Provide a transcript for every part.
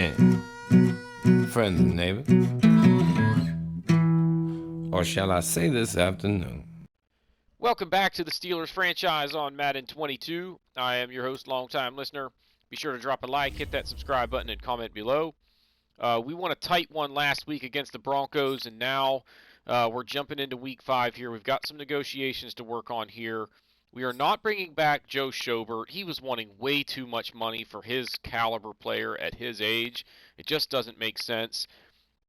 and friends and neighbors, or shall I say this afternoon. Welcome back to the Steelers franchise on Madden 22. I am your host, longtime listener. Be sure to drop a like, hit that subscribe button, and comment below. We won a tight one last week against the Broncos, and now we're jumping into Week 5 here. We've got some negotiations to work on here. We are not bringing back Joe Schobert. He was wanting way too much money for his caliber player at his age. It just doesn't make sense.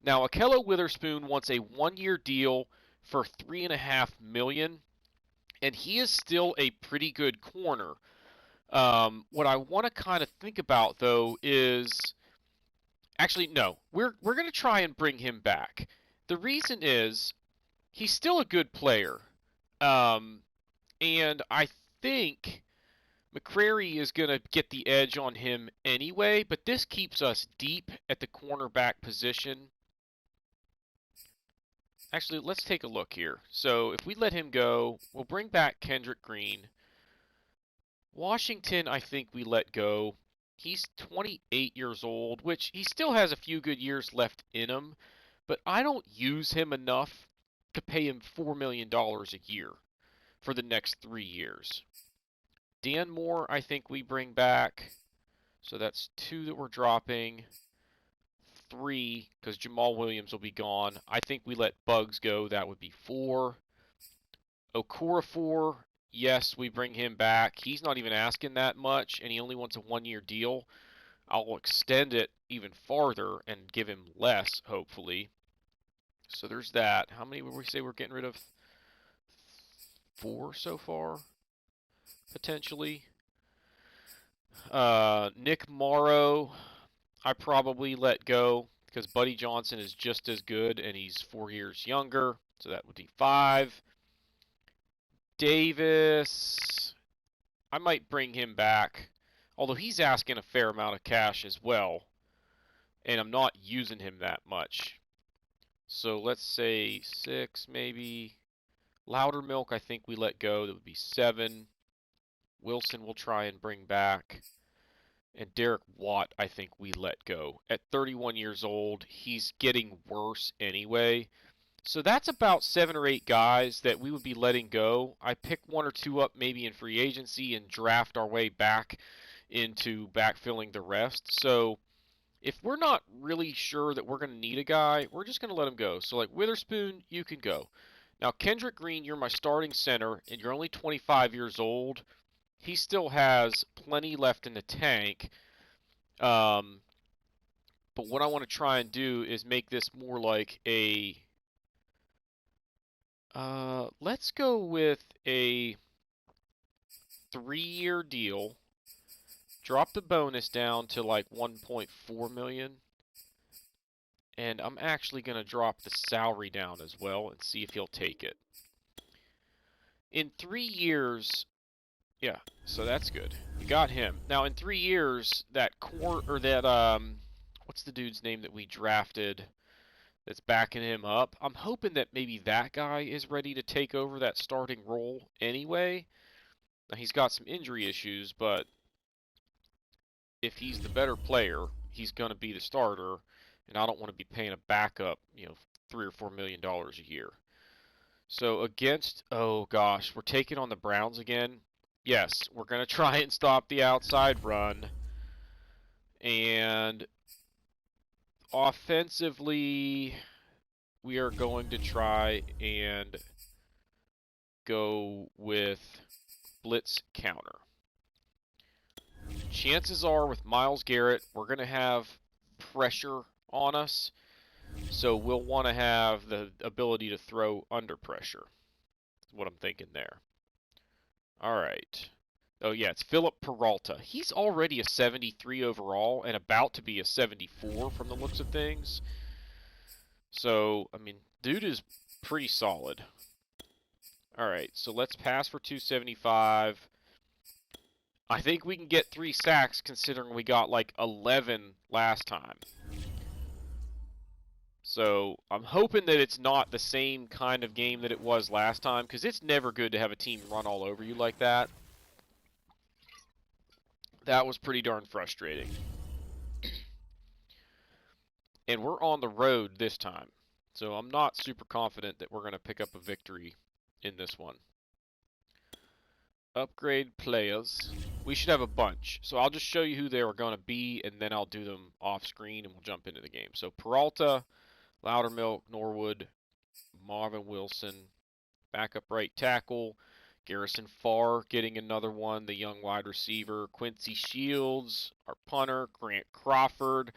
Now, Akello Witherspoon wants a one-year deal for $3.5 million. And he is still a pretty good corner. What I want to kind of think about, though, is actually, no, we're going to try and bring him back. The reason is he's still a good player. And I think McCrary is going to get the edge on him anyway, but this keeps us deep at the cornerback position. Actually, let's take a look here. So if we let him go, we'll bring back Kendrick Green. Washington, I think we let go. He's 28 years old, which he still has a few good years left in him, but I don't use him enough to pay him $4 million a year for the next 3 years. Dan Moore, I think we bring back. So that's 2 that we're dropping. 3, because Jamal Williams will be gone. I think we let Bugs go. That would be 4. Okorafor, yes, we bring him back. He's not even asking that much, and he only wants a one-year deal. I'll extend it even farther and give him less, hopefully. So there's that. How many would we say we're getting rid of? 4 so far, potentially. Nick Morrow, I probably let go because Buddy Johnson is just as good and he's 4 years younger. So that would be 5. Davis, I might bring him back. Although he's asking a fair amount of cash as well. And I'm not using him that much. So let's say 6 maybe. Loudermilk, I think we let go. That would be 7. Wilson we'll try and bring back. And Derek Watt, I think we let go. At 31 years old, he's getting worse anyway. So that's about 7 or 8 guys that we would be letting go. I pick 1 or 2 up maybe in free agency and draft our way back into backfilling the rest. So if we're not really sure that we're going to need a guy, we're just going to let him go. So like Witherspoon, you can go. Now Kendrick Green, you're my starting center, and you're only 25 years old. He still has plenty left in the tank. But what I want to try and do is make this more like a... let's go with a 3-year deal. Drop the bonus down to like 1.4 million. And I'm actually going to drop the salary down as well and see if he'll take it. In 3 years... Yeah, so that's good. We got him. Now in 3 years, what's the dude's name that we drafted that's backing him up? I'm hoping that maybe that guy is ready to take over that starting role anyway. Now he's got some injury issues, but if he's the better player, he's going to be the starter, and I don't want to be paying a backup, $3 or $4 million a year. So against, oh gosh, we're taking on the Browns again. Yes, we're going to try and stop the outside run. And offensively, we are going to try and go with blitz counter. Chances are with Myles Garrett, we're going to have pressure on us. So we'll want to have the ability to throw under pressure. That's what I'm thinking there. All right. Oh, yeah, it's Philip Peralta. He's already a 73 overall and about to be a 74 from the looks of things. So, I mean, dude is pretty solid. All right, so let's pass for 275. I think we can get 3 sacks considering we got like 11 last time. So I'm hoping that it's not the same kind of game that it was last time, because it's never good to have a team run all over you like that. That was pretty darn frustrating. And we're on the road this time. So I'm not super confident that we're going to pick up a victory in this one. Upgrade players. We should have a bunch. So I'll just show you who they are going to be, and then I'll do them off screen, and we'll jump into the game. So Peralta, Loudermilk, Norwood, Marvin Wilson, backup right tackle, Garrison Farr getting another one, the young wide receiver, Quincy Shields, our punter, Grant Crawford,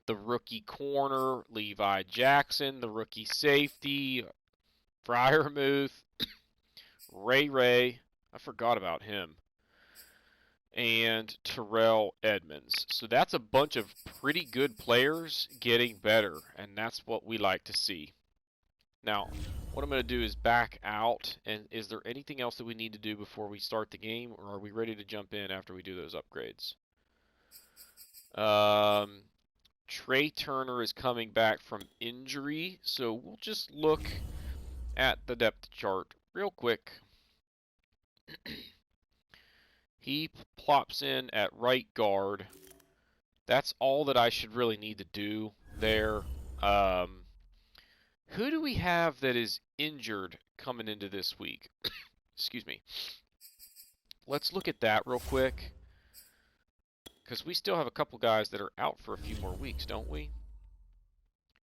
the rookie corner, Levi Jackson, the rookie safety, Freiermuth, Ray, I forgot about him, and Terrell Edmonds. So that's a bunch of pretty good players getting better, and that's what we like to see. Now, what I'm going to do is back out, and is there anything else that we need to do before we start the game, or are we ready to jump in after we do those upgrades? Trey Turner is coming back from injury, so we'll just look at the depth chart real quick. He plops in at right guard. That's all that I should really need to do there. Who do we have that is injured coming into this week? Excuse me. Let's look at that real quick, because we still have a couple guys that are out for a few more weeks, don't we?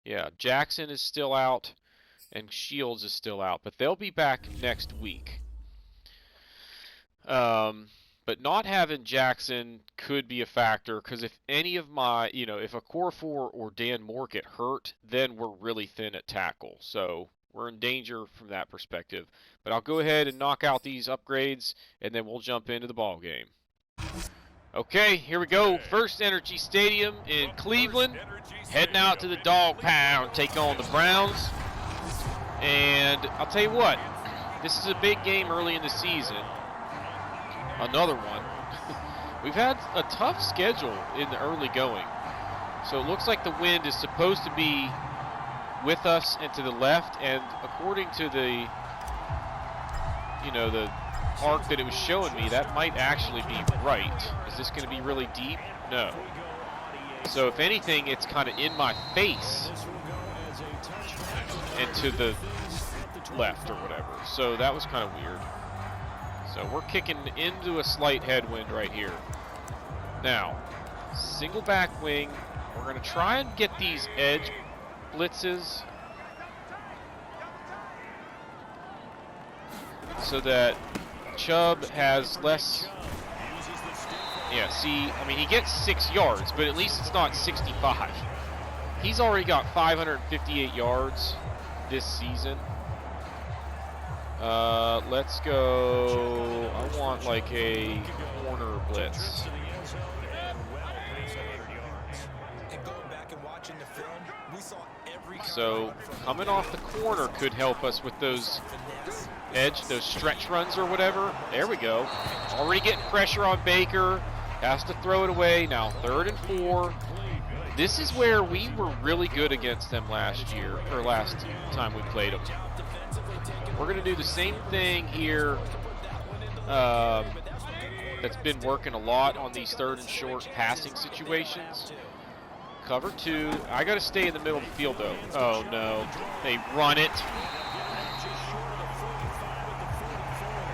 Yeah, Jackson is still out, and Shields is still out, but they'll be back next week. But not having Jackson could be a factor, because if any of my, if a Crawford or Dan Moore get hurt, then we're really thin at tackle. So we're in danger from that perspective. But I'll go ahead and knock out these upgrades, and then we'll jump into the ball game. Okay, here we go. First Energy Stadium in Cleveland. Heading out to the Dog Pound, take on the Browns. And I'll tell you what, this is a big game early in the season. Another one. We've had a tough schedule in the early going. So it looks like the wind is supposed to be with us and to the left, and according to the the arc that it was showing me, that might actually be right. Is this going to be really deep? No. So if anything, it's kind of in my face and to the left or whatever. So that was kind of weird. So we're kicking into a slight headwind right here. Now, single back wing. We're going to try and get these edge blitzes so that Chubb has less. Yeah, see, I mean, he gets 6 yards, but at least it's not 65. He's already got 558 yards this season. Let's go. I want like a corner blitz. So coming off the corner could help us with those those stretch runs or whatever. There we go. Already getting pressure on Baker. Has to throw it away. Now 3rd and 4. This is where we were really good against them last time we played them. We're going to do the same thing here that's been working a lot on these 3rd and short passing situations. Cover 2. I got to stay in the middle of the field, though. Oh, no. They run it.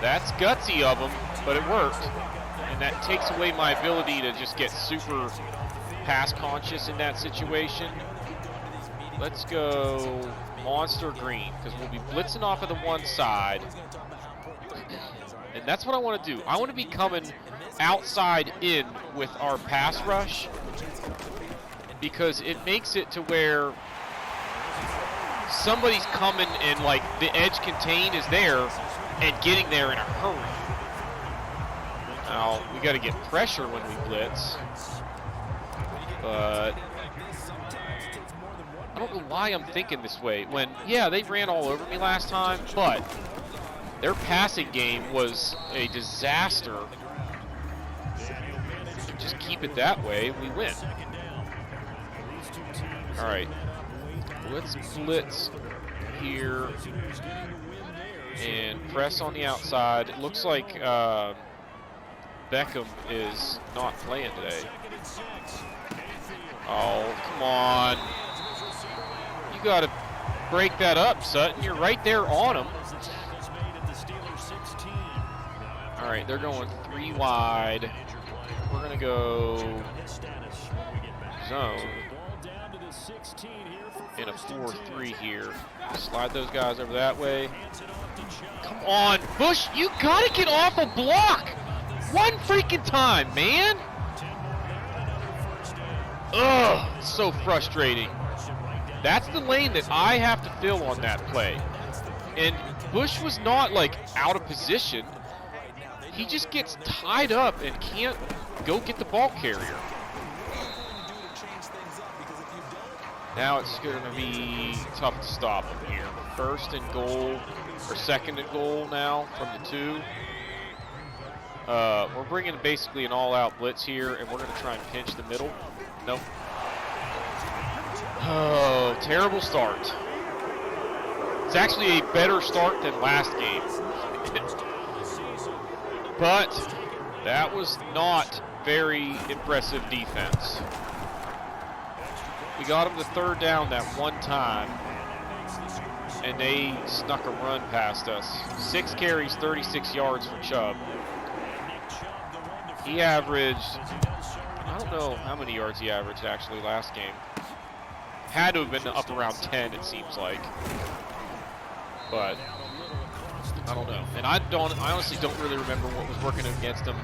That's gutsy of them, but it worked. And that takes away my ability to just get super pass conscious in that situation. Let's go monster green, because we'll be blitzing off of the one side. And that's what I want to do. I want to be coming outside in with our pass rush, because it makes it to where somebody's coming and like the edge contained is there and getting there in a hurry. Now, we got to get pressure when we blitz, but I don't know why I'm thinking this way when, yeah, they ran all over me last time, but their passing game was a disaster. Just keep it that way, we win. All right, let's blitz here and press on the outside. It looks like Beckham is not playing today. Oh, come on. got to break that up, Sutton. You're right there on him. All right, they're going 3 wide. We're going to go zone in a 4-3 here. Slide those guys over that way. Come on, Bush, you got to get off a block. One freaking time, man. Ugh, so frustrating. That's the lane that I have to fill on that play. And Bush was not, like, out of position. He just gets tied up and can't go get the ball carrier. Now it's going to be tough to stop him here. 1st and goal, or 2nd and goal now from the 2. We're bringing basically an all-out blitz here, and we're going to try and pinch the middle. Nope. Oh, terrible start. It's actually a better start than last game. But that was not very impressive defense. We got them to 3rd down that one time, and they snuck a run past us. 6 carries, 36 yards for Chubb. He averaged, I don't know how many yards he averaged actually last game. Had to have been up around 10, it seems like. But I don't know. And I honestly don't really remember what was working against him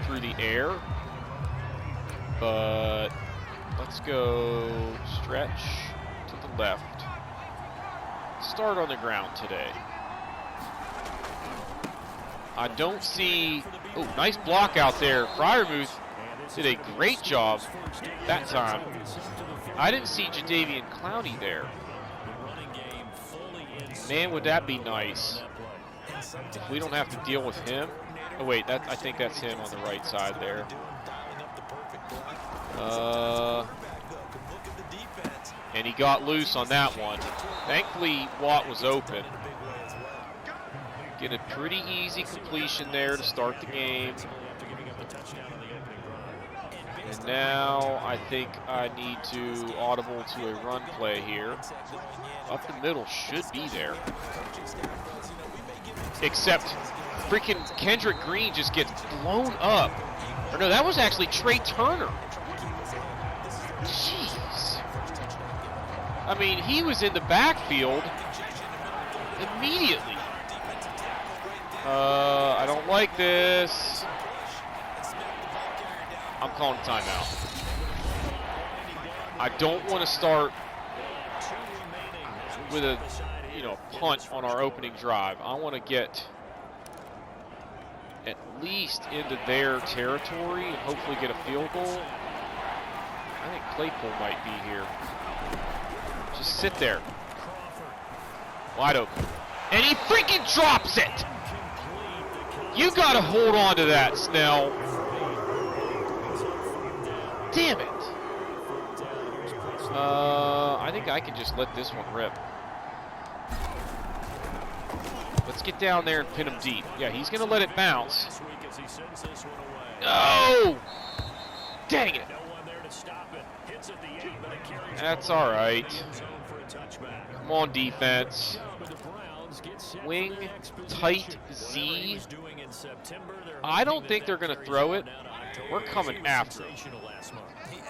through the air. But let's go stretch to the left. Start on the ground today. I don't see... Oh, nice block out there. Freiermuth did a great job that time. I didn't see Jadeveon Clowney there. Man, would that be nice if we don't have to deal with him. Oh, wait, I think that's him on the right side there. And he got loose on that one. Thankfully, Watt was open. Get a pretty easy completion there to start the game. And now I think I need to audible to a run play here. Up the middle should be there. Except freaking Kendrick Green just gets blown up. Or no, that was actually Trey Turner. Jeez. I mean, he was in the backfield immediately. I don't like this. I'm calling timeout. I don't want to start with a, punt on our opening drive. I want to get at least into their territory and hopefully get a field goal. I think Claypool might be here. Just sit there. Wide open. And he freaking drops it! You gotta hold on to that, Snell. Damn it. I think I can just let this one rip. Let's get down there and pin him deep. Yeah, he's gonna let it bounce. No! Dang it. That's all right. Come on, defense. Wing tight Z. I don't think they're going to throw it. We're coming after him.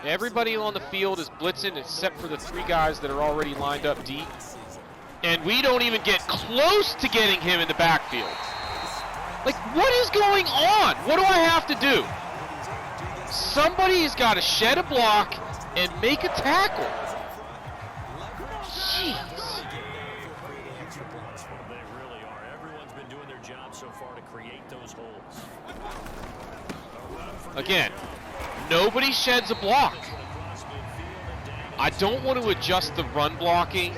Everybody on the field is blitzing except for the 3 guys that are already lined up deep. And we don't even get close to getting him in the backfield. Like, what is going on? What do I have to do? Somebody's got to shed a block and make a tackle. Jeez. Again, nobody sheds a block. I don't want to adjust the run blocking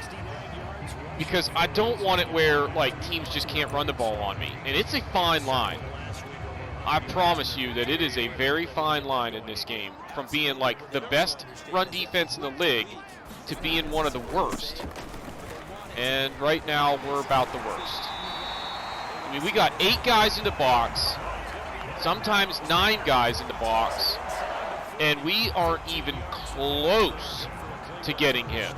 because I don't want it where teams just can't run the ball on me. And it's a fine line. I promise you that it is a very fine line in this game from being the best run defense in the league to being one of the worst. And right now we're about the worst. I mean, we got 8 guys in the box. Sometimes 9 guys in the box, and we aren't even close to getting him.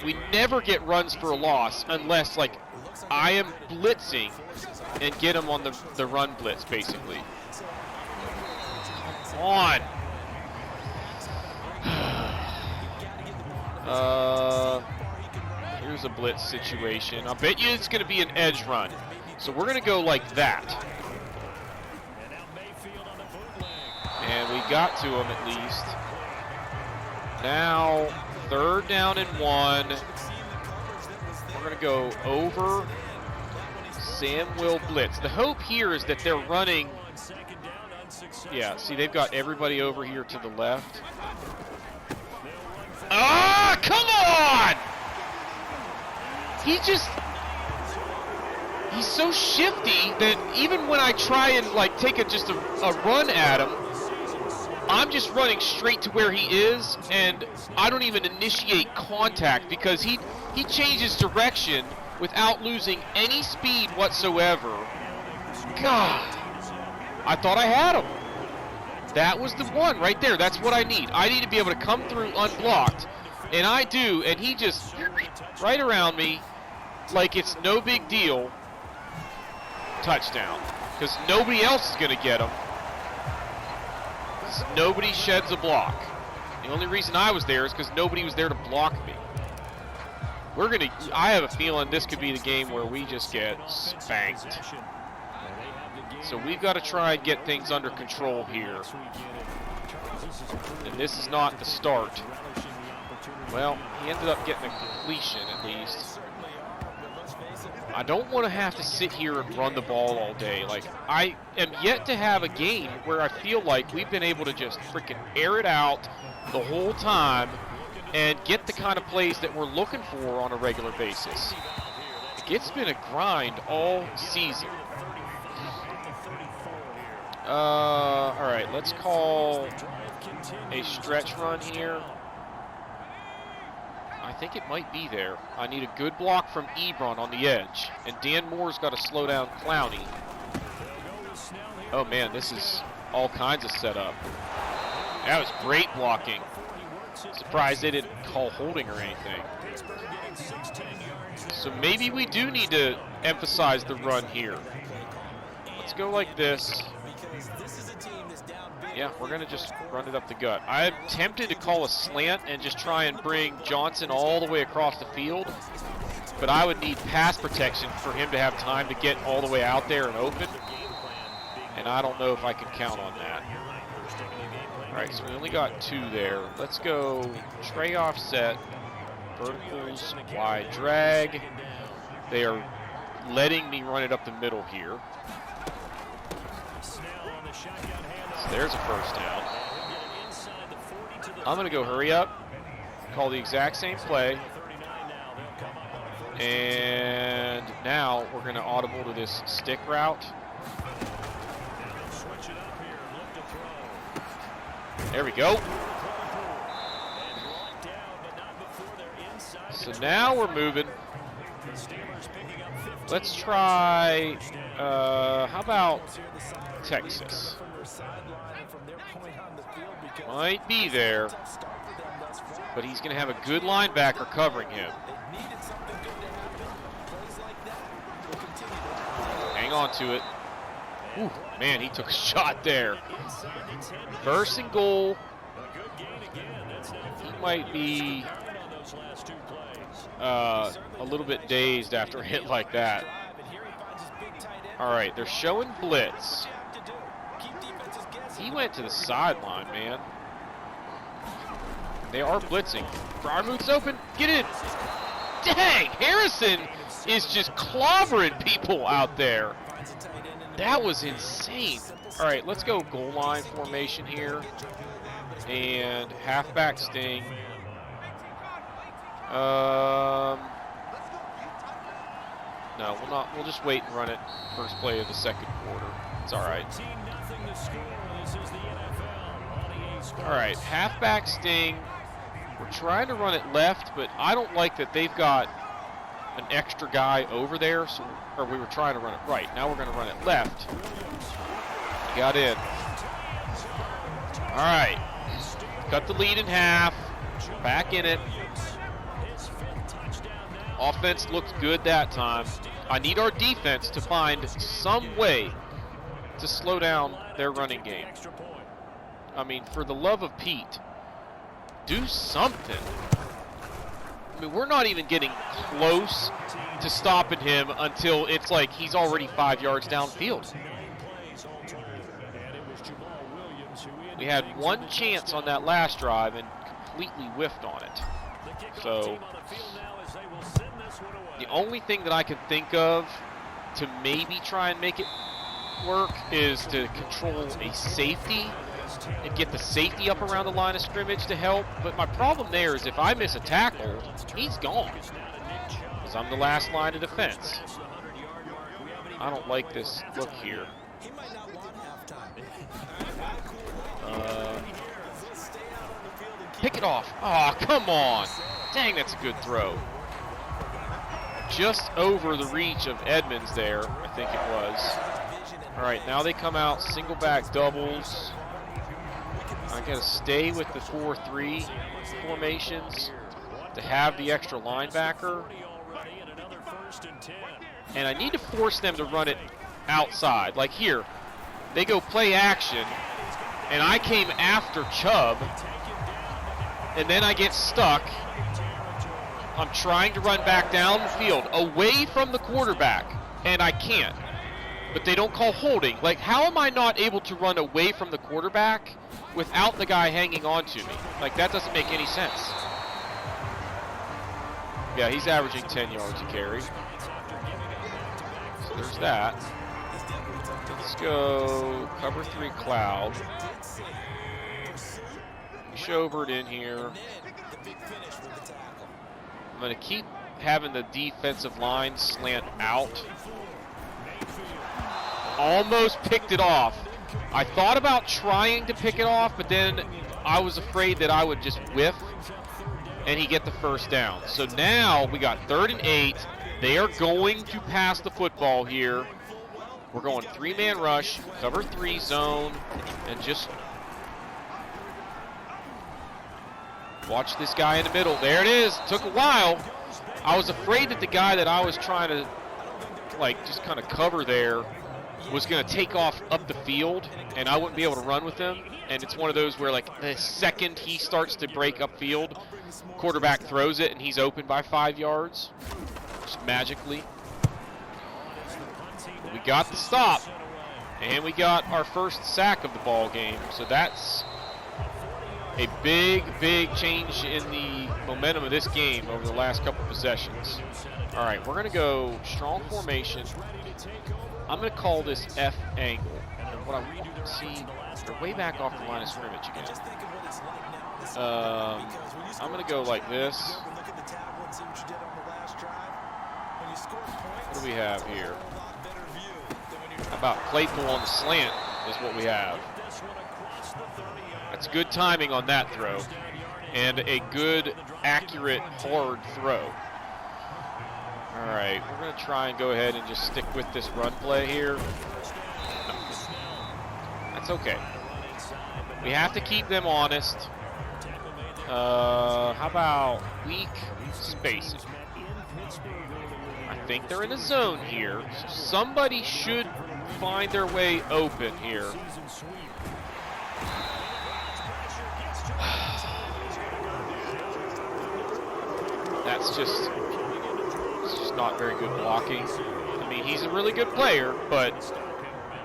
we never get runs for a loss unless, like, I am blitzing and get them on the run blitz, basically. Come on. Here's a blitz situation. I'll bet you it's going to be an edge run. So we're going to go like that. And we got to him at least. Now, 3rd down and 1. We're going to go over. Sam will blitz. The hope here is that they're running. Yeah, see, they've got everybody over here to the left. Ah, come on! He's so shifty that even when I try and, like, take just a run at him, I'm just running straight to where he is, and I don't even initiate contact because he changes direction without losing any speed whatsoever. God, I thought I had him. That was the one right there. That's what I need. I need to be able to come through unblocked, and I do, and he just right around me like it's no big deal. Touchdown, because nobody else is going to get him. Nobody sheds a block. The only reason I was there is because nobody was there to block me. I have a feeling this could be the game where we just get spanked. So we've got to try and get things under control here. And this is not the start. Well, he ended up getting a completion at least. I don't want to have to sit here and run the ball all day. Like, I am yet to have a game where I feel like we've been able to just freaking air it out the whole time and get the kind of plays that we're looking for on a regular basis. It's been a grind all season. All right, let's call a stretch run here. I think it might be there. I need a good block from Ebron on the edge. And Dan Moore's got to slow down Clowney. Oh, man, this is all kinds of setup. That was great blocking. Surprised they didn't call holding or anything. So maybe we do need to emphasize the run here. Let's go like this. Yeah, we're going to just run it up the gut. I'm tempted to call a slant and just try and bring Johnson all the way across the field. But I would need pass protection for him to have time to get all the way out there and open. And I don't know if I can count on that. All right, so we only got 2 there. Let's go tray offset, verticals, wide drag. They are letting me run it up the middle here. So there's a first down. I'm going to go hurry up, call the exact same play. And now we're going to audible to this stick route. There we go. So now we're moving. Let's try, how about Texas? Might be there, but he's going to have a good linebacker covering him. Hang on to it. Ooh, man, he took a shot there. First and goal. He might be a little bit dazed after a hit like that. All right, they're showing blitz. He went to the sideline, man. They are blitzing. Fryermuth's open. Get in. Dang, Harrison is just clobbering people out there. That was insane. All right, let's go goal line formation here. And halfback sting. No, we'll not. We'll just wait and run it first play of the second quarter. It's all right. All right, halfback sting. We're trying to run it left, but I don't like that they've got an extra guy over there. So, or we were trying to run it right. Now we're going to run it left. Got in. All right. Cut the lead in half. Back in it. Offense looked good that time. I need our defense to find some way to slow down their running game. I mean, for the love of Pete, do something. I mean, we're not even getting close to stopping him until it's like he's already 5 yards downfield. We had one chance on that last drive and completely whiffed on it. So the only thing that I can think of to maybe try and make it work is to control a safety and get the safety up around the line of scrimmage to help. But my problem there is if I miss a tackle, he's gone. Because I'm the last line of defense. I don't like this look here. Pick it off. Oh, come on. Dang, that's a good throw. Just over the reach of Edmonds there, I think it was. All right, now they come out single back doubles. I got to stay with the 4-3 formations to have the extra linebacker. And I need to force them to run it outside. Like here, they go play action, and I came after Chubb, and then I get stuck. I'm trying to run back down the field, away from the quarterback, and I can't. But they don't call holding. Like, how am I not able to run away from the quarterback without the guy hanging on to me? Like, that doesn't make any sense. Yeah, he's averaging 10 yards a carry. So there's that. Let's go cover 3 cloud. Schobert in here. I'm going to keep having the defensive line slant out. Almost picked it off. I thought about trying to pick it off, but then I was afraid that I would just whiff and he get the first down. So now we got 3rd and 8. They are going to pass the football here. We're going 3-man rush, cover 3 zone, and just watch this guy in the middle. There it is. Took a while. I was afraid that the guy that I was trying to like just kind of cover there was going to take off up the field, and I wouldn't be able to run with him. And it's one of those where, like, the second he starts to break upfield, quarterback throws it, and he's open by 5 yards, just magically. But we got the stop, and we got our first sack of the ball game. So that's a big, big change in the momentum of this game over the last couple possessions. All right, we're going to go strong formation. I'm going to call this F angle. And what I see, they're way back off the line of scrimmage again. I'm going to go like this. What do we have here? How about Claypool on the slant is what we have. That's good timing on that throw. And a good, accurate, hard throw. All right, we're going to try and go ahead and just stick with this run play here. That's okay. We have to keep them honest. How about weak spacing? I think they're in a zone here. So somebody should find their way open here. That's just not very good blocking. I mean, he's a really good player, but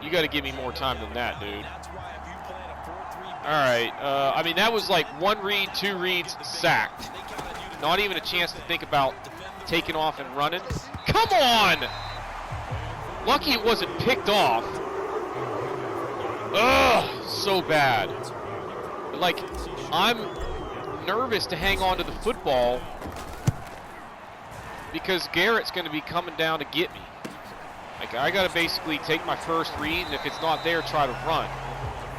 you got to give me more time than that, dude. All right. I mean, that was like 1 read, 2 reads, sacked. Not even a chance to think about taking off and running. Come on! Lucky it wasn't picked off. Ugh, so bad. Like, I'm nervous to hang on to the football because Garrett's going to be coming down to get me. Like, I got to basically take my first read, and if it's not there, try to run.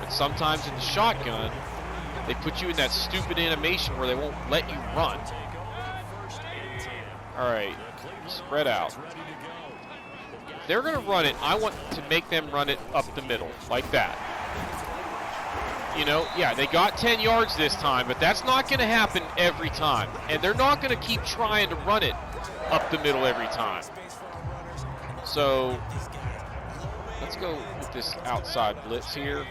But sometimes in the shotgun, they put you in that stupid animation where they won't let you run. All right, spread out. If they're going to run it, I want to make them run it up the middle, like that. You know, yeah, they got 10 yards this time, but that's not going to happen every time. And they're not going to keep trying to run it up the middle every time. So let's go with this outside blitz here.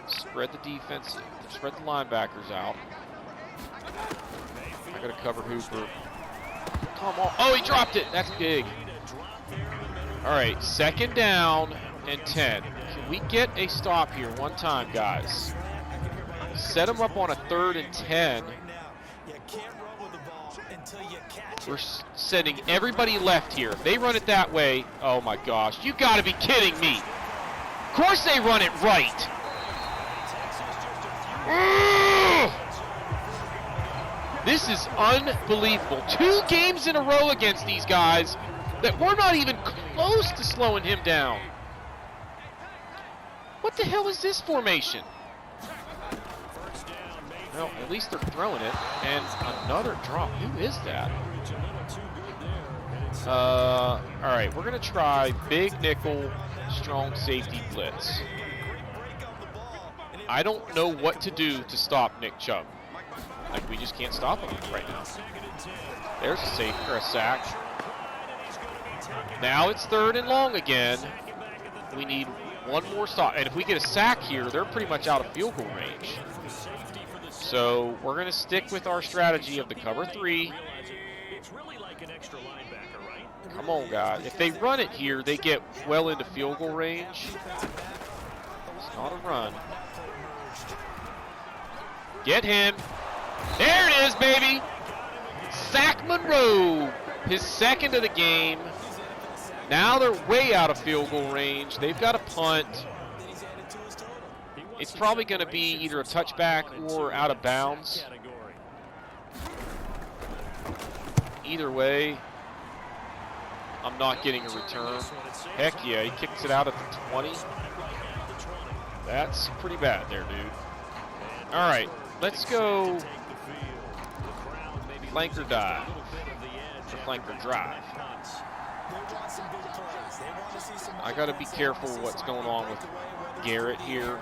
Spread the defense, spread the linebackers out. I got to cover Hooper. Come on. Oh, he dropped it. That's big. All right, 2nd down and 10. Can we get a stop here one time, guys? Set them up on a 3rd and 10. We're sending everybody left here. If they run it that way, oh my gosh, you got to be kidding me. Of course they run it right. This is unbelievable. 2 games in a row against these guys that we're not even close to slowing him down. What the hell is this formation? Well, at least they're throwing it. And another drop. Who is that? All right, we're going to try big nickel, strong safety blitz. I don't know what to do to stop Nick Chubb. Like, we just can't stop him right now. There's a safe or a sack. Now it's 3rd and long again. We need one more stop. And if we get a sack here, they're pretty much out of field goal range. So we're going to stick with our strategy of the cover 3. Come on, guys. If they run it here, they get well into field goal range. It's not a run. Get him. There it is, baby. Sack Monroe, his 2nd of the game. Now they're way out of field goal range. They've got a punt. It's probably going to be either a touchback or out of bounds. Either way, I'm not getting a return. Heck yeah, he kicks it out at the 20. That's pretty bad there, dude. All right, let's go flanker dive. Or flanker drive. I got to be careful what's going on with Garrett here.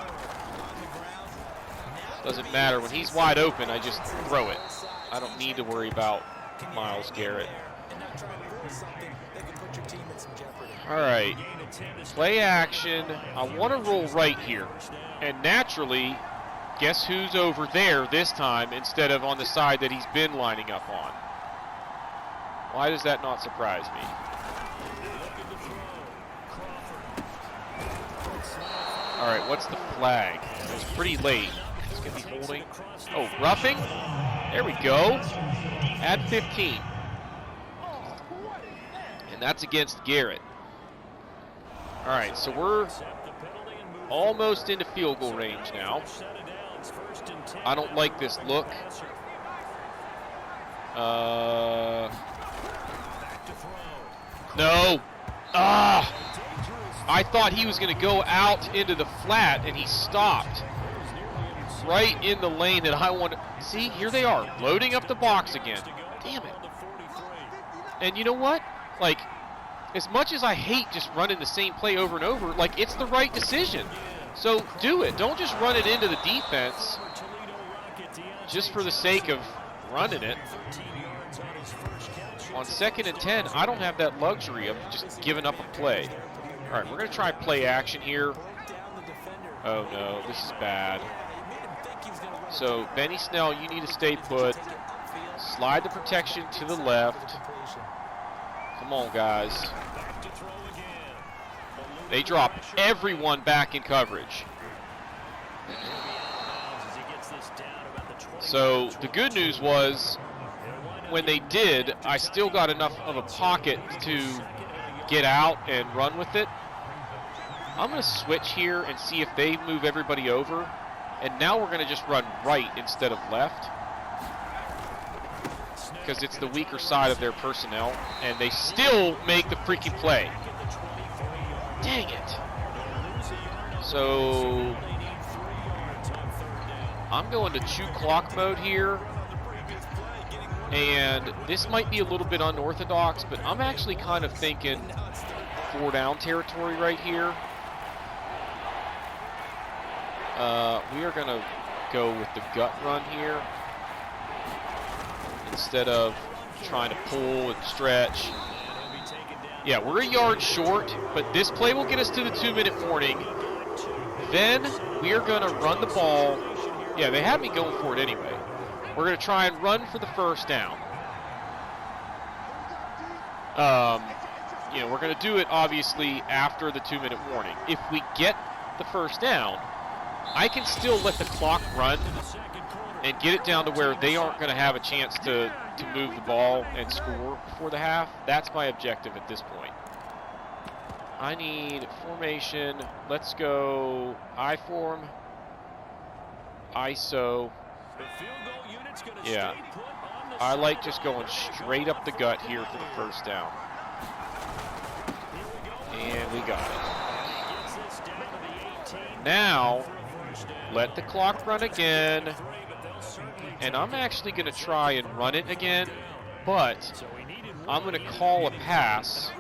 Doesn't matter. When he's wide open, I just throw it. I don't need to worry about Myles Garrett. All right. Play action. I want to roll right here. And naturally, guess who's over there this time instead of on the side that he's been lining up on? Why does that not surprise me? All right, what's the flag? It's pretty late. It's going to be holding. Oh, roughing? There we go. Add 15. And that's against Garrett. All right, so we're almost into field goal range now. I don't like this look. No. I thought he was going to go out into the flat, and he stopped right in the lane that I wanted. See, here they are, loading up the box again. Damn it. And you know what? Like, as much as I hate just running the same play over and over, like, it's the right decision. So do it. Don't just run it into the defense just for the sake of running it. On 2nd and 10, I don't have that luxury of just giving up a play. All right, we're going to try play action here. Oh, no, this is bad. So, Benny Snell, you need to stay put. Slide the protection to the left. Come on, guys. They drop everyone back in coverage. So, the good news was, when they did, I still got enough of a pocket to get out and run with it. I'm going to switch here and see if they move everybody over. And now we're going to just run right instead of left, because it's the weaker side of their personnel, and they still make the freaking play. Dang it. So I'm going to chew clock mode here. And this might be a little bit unorthodox, but I'm actually kind of thinking 4 down territory right here. We are going to go with the gut run here instead of trying to pull and stretch. Yeah, we're a yard short, but this play will get us to the 2-minute warning. Then we are going to run the ball. Yeah, they had me going for it anyway. We're going to try and run for the first down. You know, we're going to do it, obviously, after the 2-minute warning. If we get the first down, I can still let the clock run and get it down to where they aren't going to have a chance to move the ball and score before the half. That's my objective at this point. I need formation. Let's go I-form, ISO. Yeah, I like just going straight up the gut here for the first down. And we got it. Now, let the clock run again. And I'm actually going to try and run it again, but I'm going to call a pass.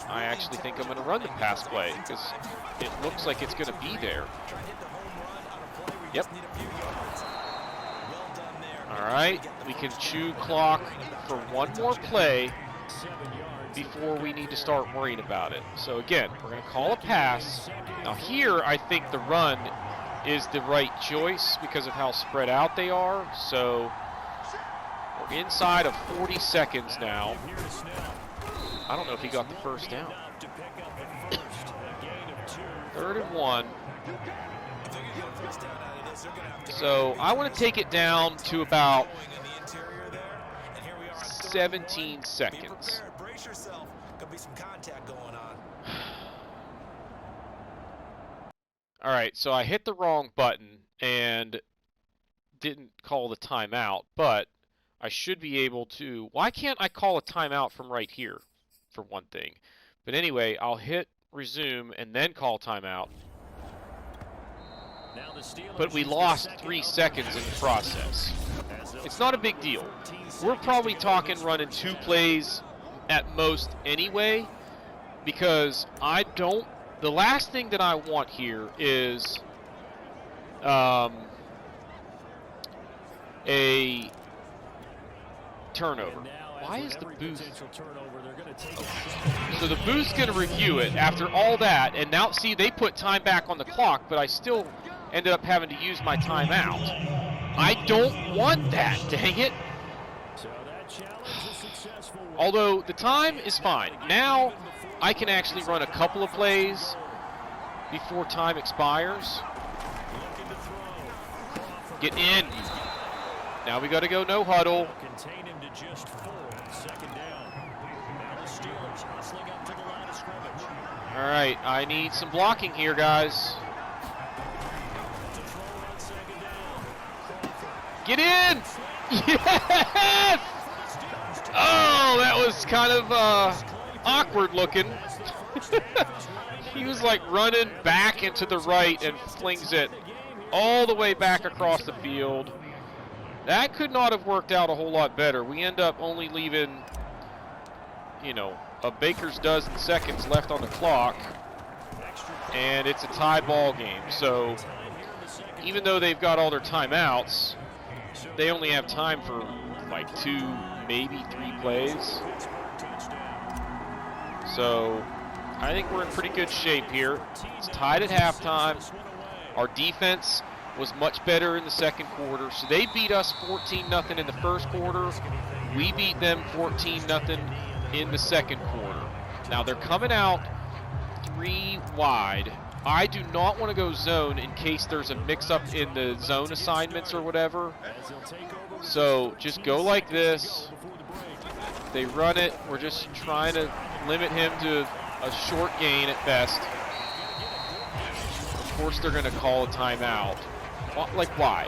I actually think I'm going to run the pass play because it looks like it's going to be there. Yep. All right, we can chew clock for one more play before we need to start worrying about it. So again, we're going to call a pass. Now here, I think the run is the right choice because of how spread out they are. So we're inside of 40 seconds now. I don't know if he got the first down. 3rd and 1. So I want to take it down to about 17 seconds. All right, so I hit the wrong button and didn't call the timeout, but I should be able to. Why can't I call a timeout from right here, for one thing? But anyway, I'll hit resume and then call timeout. But we lost 3 seconds in the process. It's not a big deal. We're probably talking running 2 plays at most anyway, because I don't. The last thing that I want here is a turnover. Why is the booth? Okay. So the booth's going to review it after all that, and now see they put time back on the clock, but I still ended up having to use my timeout. I don't want that, dang it. Although the time is fine. Now I can actually run a couple of plays before time expires. Get in. Now we got to go no huddle. All right, I need some blocking here, guys. Get in! Yes! Oh, that was kind of awkward looking. He was like running back into the right and flings it all the way back across the field. That could not have worked out a whole lot better. We end up only leaving, you know, a baker's dozen seconds left on the clock, and it's a tie ball game. So even though they've got all their timeouts, they only have time for like 2, maybe 3 plays. So I think we're in pretty good shape here. It's tied at halftime. Our defense was much better in the second quarter. So they beat us 14-0 in the first quarter. We beat them 14-0 in the second quarter. Now they're coming out 3 wide. I do not want to go zone in case there's a mix-up in the zone assignments or whatever. So just go like this. They run it. We're just trying to limit him to a short gain at best. Of course they're going to call a timeout. Like, why?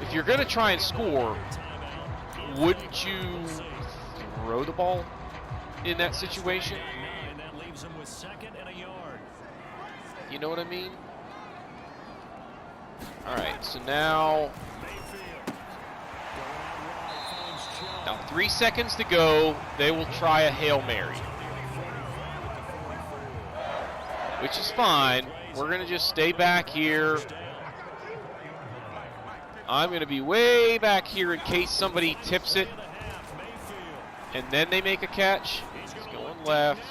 If you're going to try and score, wouldn't you throw the ball in that situation? You know what I mean? All right, so now 3 seconds to go. They will try a Hail Mary. which is fine. We're going to just stay back here. I'm going to be way back here in case somebody tips it. And then they make a catch. He's going left.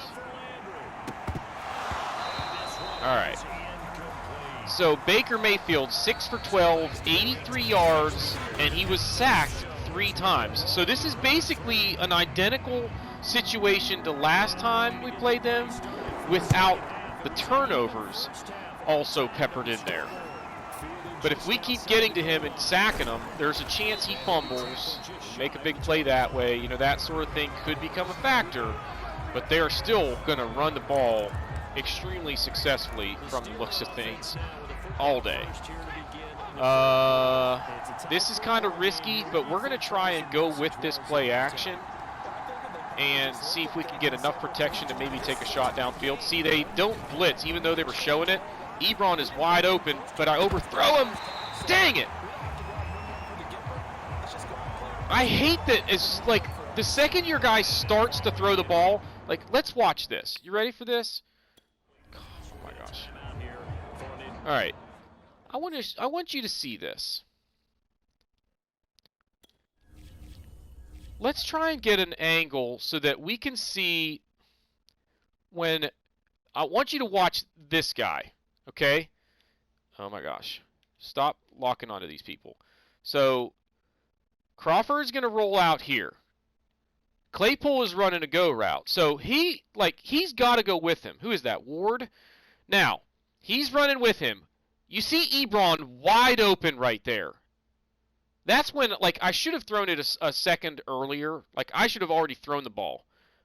All right. So Baker Mayfield, 6 for 12, 83 yards, and he was sacked 3 times. So this is basically an identical situation to last time we played them without the turnovers also peppered in there. But if we keep getting to him and sacking him, there's a chance he fumbles, make a big play that way. You know, that sort of thing could become a factor. But they're still going to run the ball extremely successfully from the looks of things all day. This is kind of risky, but we're going to try and go with this play action and see if we can get enough protection to maybe take a shot downfield. See, they don't blitz, even though they were showing it. Ebron is wide open, but I overthrow him. Dang it! I hate that it's like the second your guy starts to throw the ball, like, let's watch this. You ready for this? Oh my gosh. All right. I want you to see this. Let's try and get an angle so that we can see when I want you to watch this guy, okay? Oh my gosh. Stop locking onto these people. So Crawford's going to roll out here. Claypool is running a go route. So he's got to go with him. Who is that? Ward? Now, he's running with him. You see Ebron wide open right there. That's when, like, I should have thrown it a second earlier. Like, I should have already thrown the ball.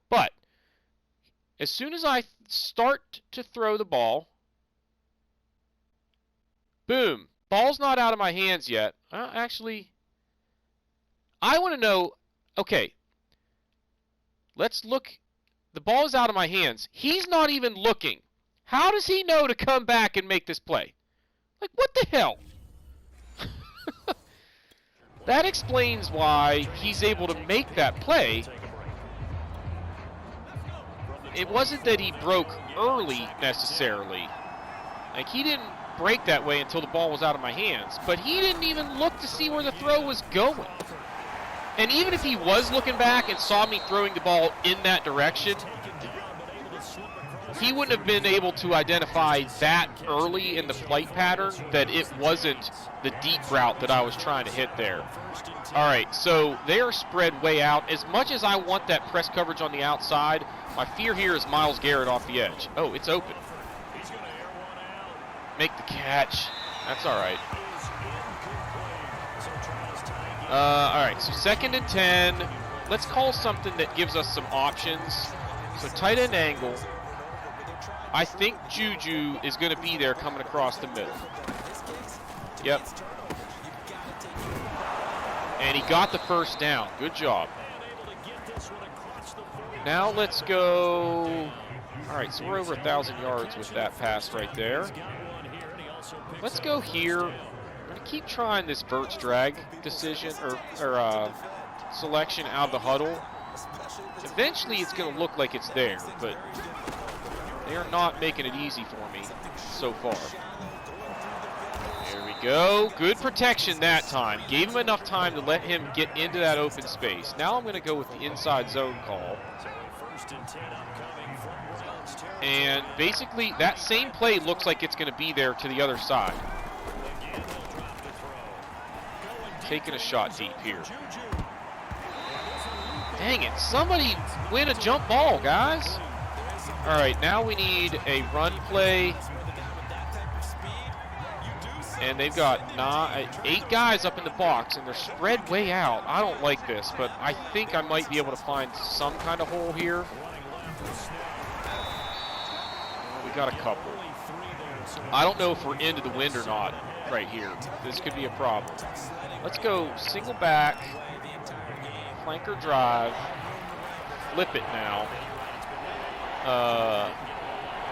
But as soon as I start to throw the ball, boom, ball's not out of my hands yet. Actually, I want to know, okay, let's look. The ball is out of my hands. He's not even looking. How does he know to come back and make this play? Like, what the hell? That explains why he's able to make that play. It wasn't that he broke early, necessarily. Like, he didn't break that way until the ball was out of my hands. But he didn't even look to see where the throw was going. And even if he was looking back and saw me throwing the ball in that direction, he wouldn't have been able to identify that early in the flight pattern that it wasn't the deep route that I was trying to hit there. All right, so they are spread way out. As much as I want that press coverage on the outside, my fear here is Myles Garrett off the edge. Oh, it's open. Make the catch. That's all right. All right, so 2nd and 10. Let's call something that gives us some options. So tight end angle. I think Juju is going to be there coming across the middle. Yep. And he got the first down. Good job. Now let's go. All right, so we're over 1,000 yards with that pass right there. Let's go here. I'm going to keep trying this Verts drag decision or selection out of the huddle. Eventually it's going to look like it's there, but they are not making it easy for me so far. There we go. Good protection that time. Gave him enough time to let him get into that open space. Now I'm going to go with the inside zone call. And basically that same play looks like it's going to be there to the other side. Taking a shot deep here. Dang it. Somebody win a jump ball, guys. All right, now we need a run play. And they've got 8 guys up in the box, and they're spread way out. I don't like this, but I think I might be able to find some kind of hole here. We got a couple. I don't know if we're into the wind or not right here. This could be a problem. Let's go single back, flanker drive, flip it now.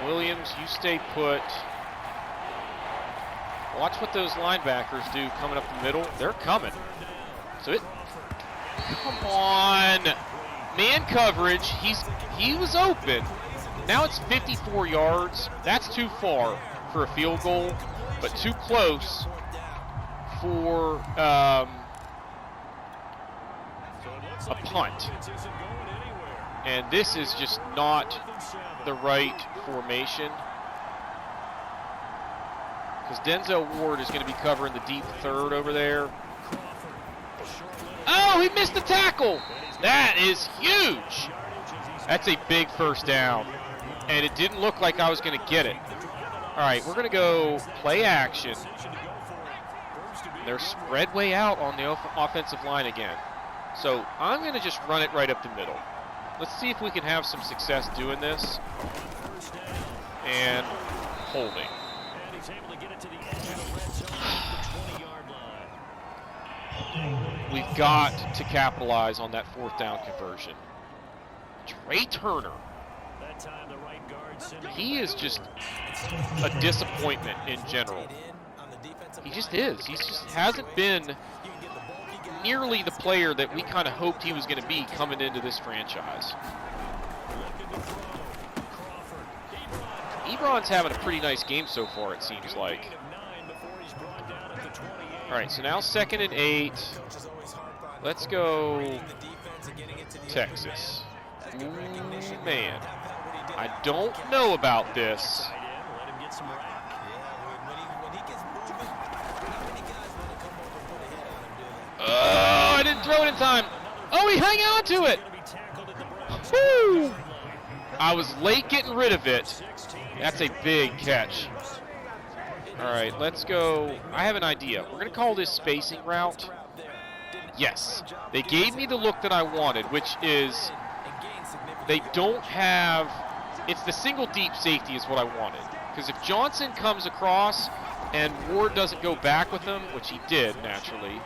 Williams, you stay put. Watch what those linebackers do coming up the middle. They're coming. So come on. Man coverage. He was open. Now it's 54 yards. That's too far for a field goal, but too close for a punt. And this is just not the right formation, because Denzel Ward is going to be covering the deep third over there. Oh, he missed the tackle. That is huge. That's a big first down, and it didn't look like I was going to get it. All right, we're going to go play action. They're spread way out on the offensive line again. So I'm going to just run it right up the middle. Let's see if we can have some success doing this. And holding. We've got to capitalize on that fourth down conversion. Trey Turner. He is just a disappointment in general. He just is. He just hasn't been nearly the player that we kind of hoped he was going to be coming into this franchise. Ebron's having a pretty nice game so far, it seems like. All right, so now 2nd and 8. Let's go Texas. Ooh, man. I don't know about this. Oh, I didn't throw it in time. Oh, he hung on to it. Woo! I was late getting rid of it. That's a big catch. All right, let's go. I have an idea. We're going to call this spacing route. Yes, they gave me the look that I wanted, which is they don't have, it's the single deep safety is what I wanted. Because if Johnson comes across and Ward doesn't go back with him, which he did naturally.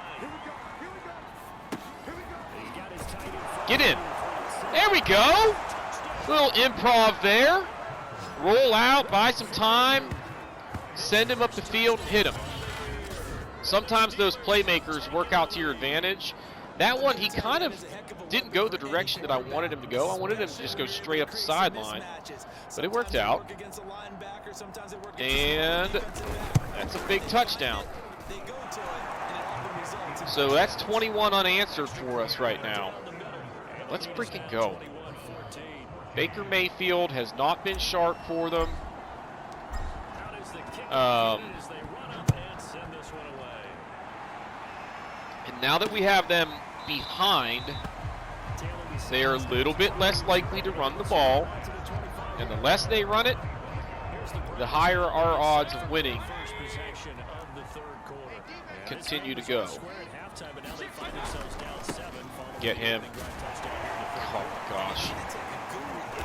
Get in. There we go. Little improv there. Roll out, buy some time. Send him up the field, hit him. Sometimes those playmakers work out to your advantage. That one, he kind of didn't go the direction that I wanted him to go. I wanted him to just go straight up the sideline, but it worked out. And that's a big touchdown. So that's 21 unanswered for us right now. Let's freaking go. Baker Mayfield has not been sharp for them. And now that we have them behind, they are a little bit less likely to run the ball. And the less they run it, the higher our odds of winning continue to go. Get him. Oh my gosh.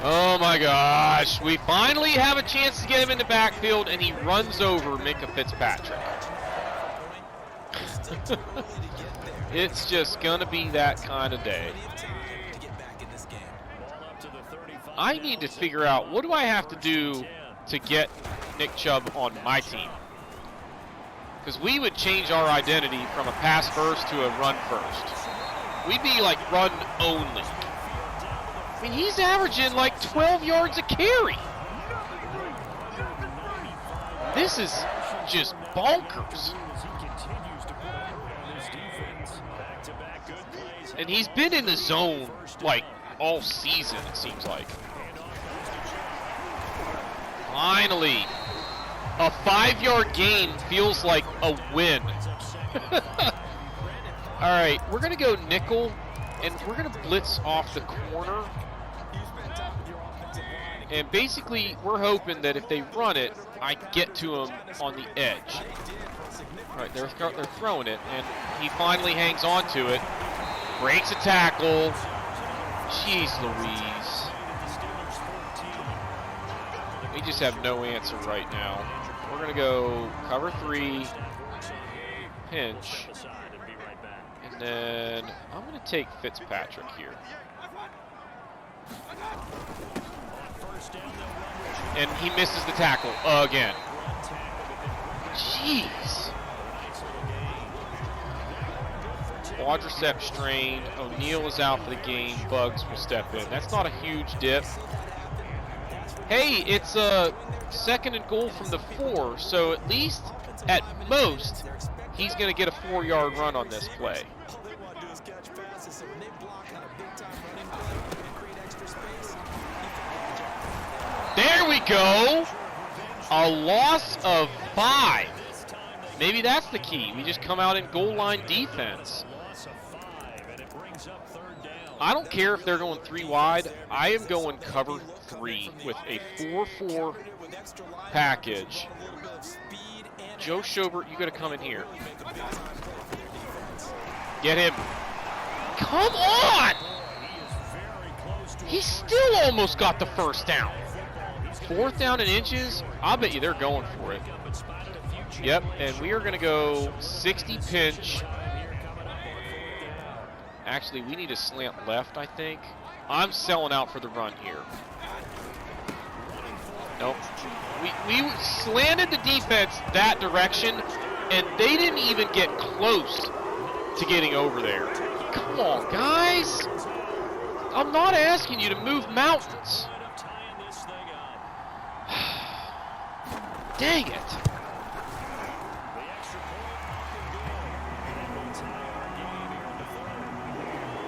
Oh my gosh. We finally have a chance to get him in the backfield, and he runs over Minkah Fitzpatrick. It's just gonna be that kind of day. I need to figure out, what do I have to do to get Nick Chubb on my team? Because we would change our identity from a pass first to a run first. We'd be like run only. I mean, he's averaging like 12 yards a carry. This is just bonkers. And he's been in the zone like all season, it seems like. Finally, a 5-yard gain feels like a win. All right, we're going to go nickel, and we're going to blitz off the corner. And basically, we're hoping that if they run it, I get to him on the edge. All right, they're throwing it, and he finally hangs on to it. Breaks a tackle. Jeez Louise. We just have no answer right now. We're going to go cover 3, pinch. And then I'm going to take Fitzpatrick here. And he misses the tackle again. Jeez. Quadricep strain. O'Neal is out for the game. Bugs will step in. That's not a huge dip. hey, it's a 2nd and goal from the 4, so at least, at most, he's going to get a 4-yard run on this play. There we go. A loss of 5. Maybe that's the key. We just come out in goal line defense. I don't care if they're going 3 wide. I am going cover 3 with a 4-4 package. Joe Schobert, you got to come in here. Get him. Come on! He still almost got the first down. 4th down and inches. I'll bet you they're going for it. Yep, and we are going to go 60 pinch. Actually, we need a slant left, I think. I'm selling out for the run here. Nope. We slanted the defense that direction, and they didn't even get close to getting over there. Come on, guys. I'm not asking you to move mountains. Dang it.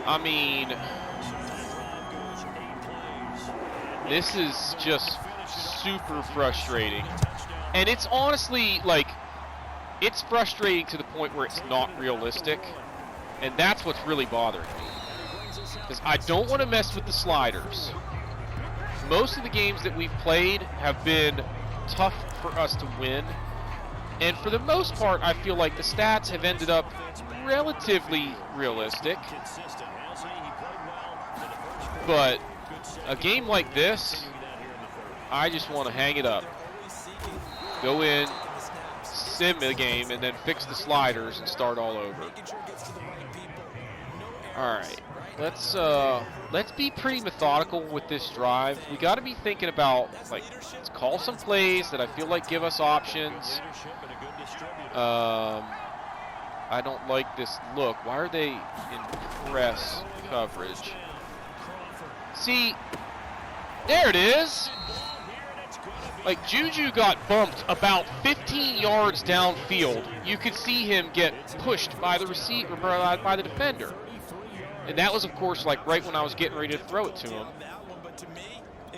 I mean, this is just super frustrating. And it's honestly, like, it's frustrating to the point where it's not realistic. And that's what's really bothering me. Because I don't want to mess with the sliders. Most of the games that we've played have been tough for us to win. And for the most part, I feel like the stats have ended up relatively realistic. But a game like this, I just want to hang it up. Go in, sim the game, and then fix the sliders and start all over. Alright, let's be pretty methodical with this drive. We got to be thinking about, like, let's call some plays that I feel like give us options. I don't like this look. Why are they in press coverage? See, there it is. Like, Juju got bumped about 15 yards downfield. You could see him get pushed by the receiver, by the defender. And that was, of course, like right when I was getting ready to throw it to him.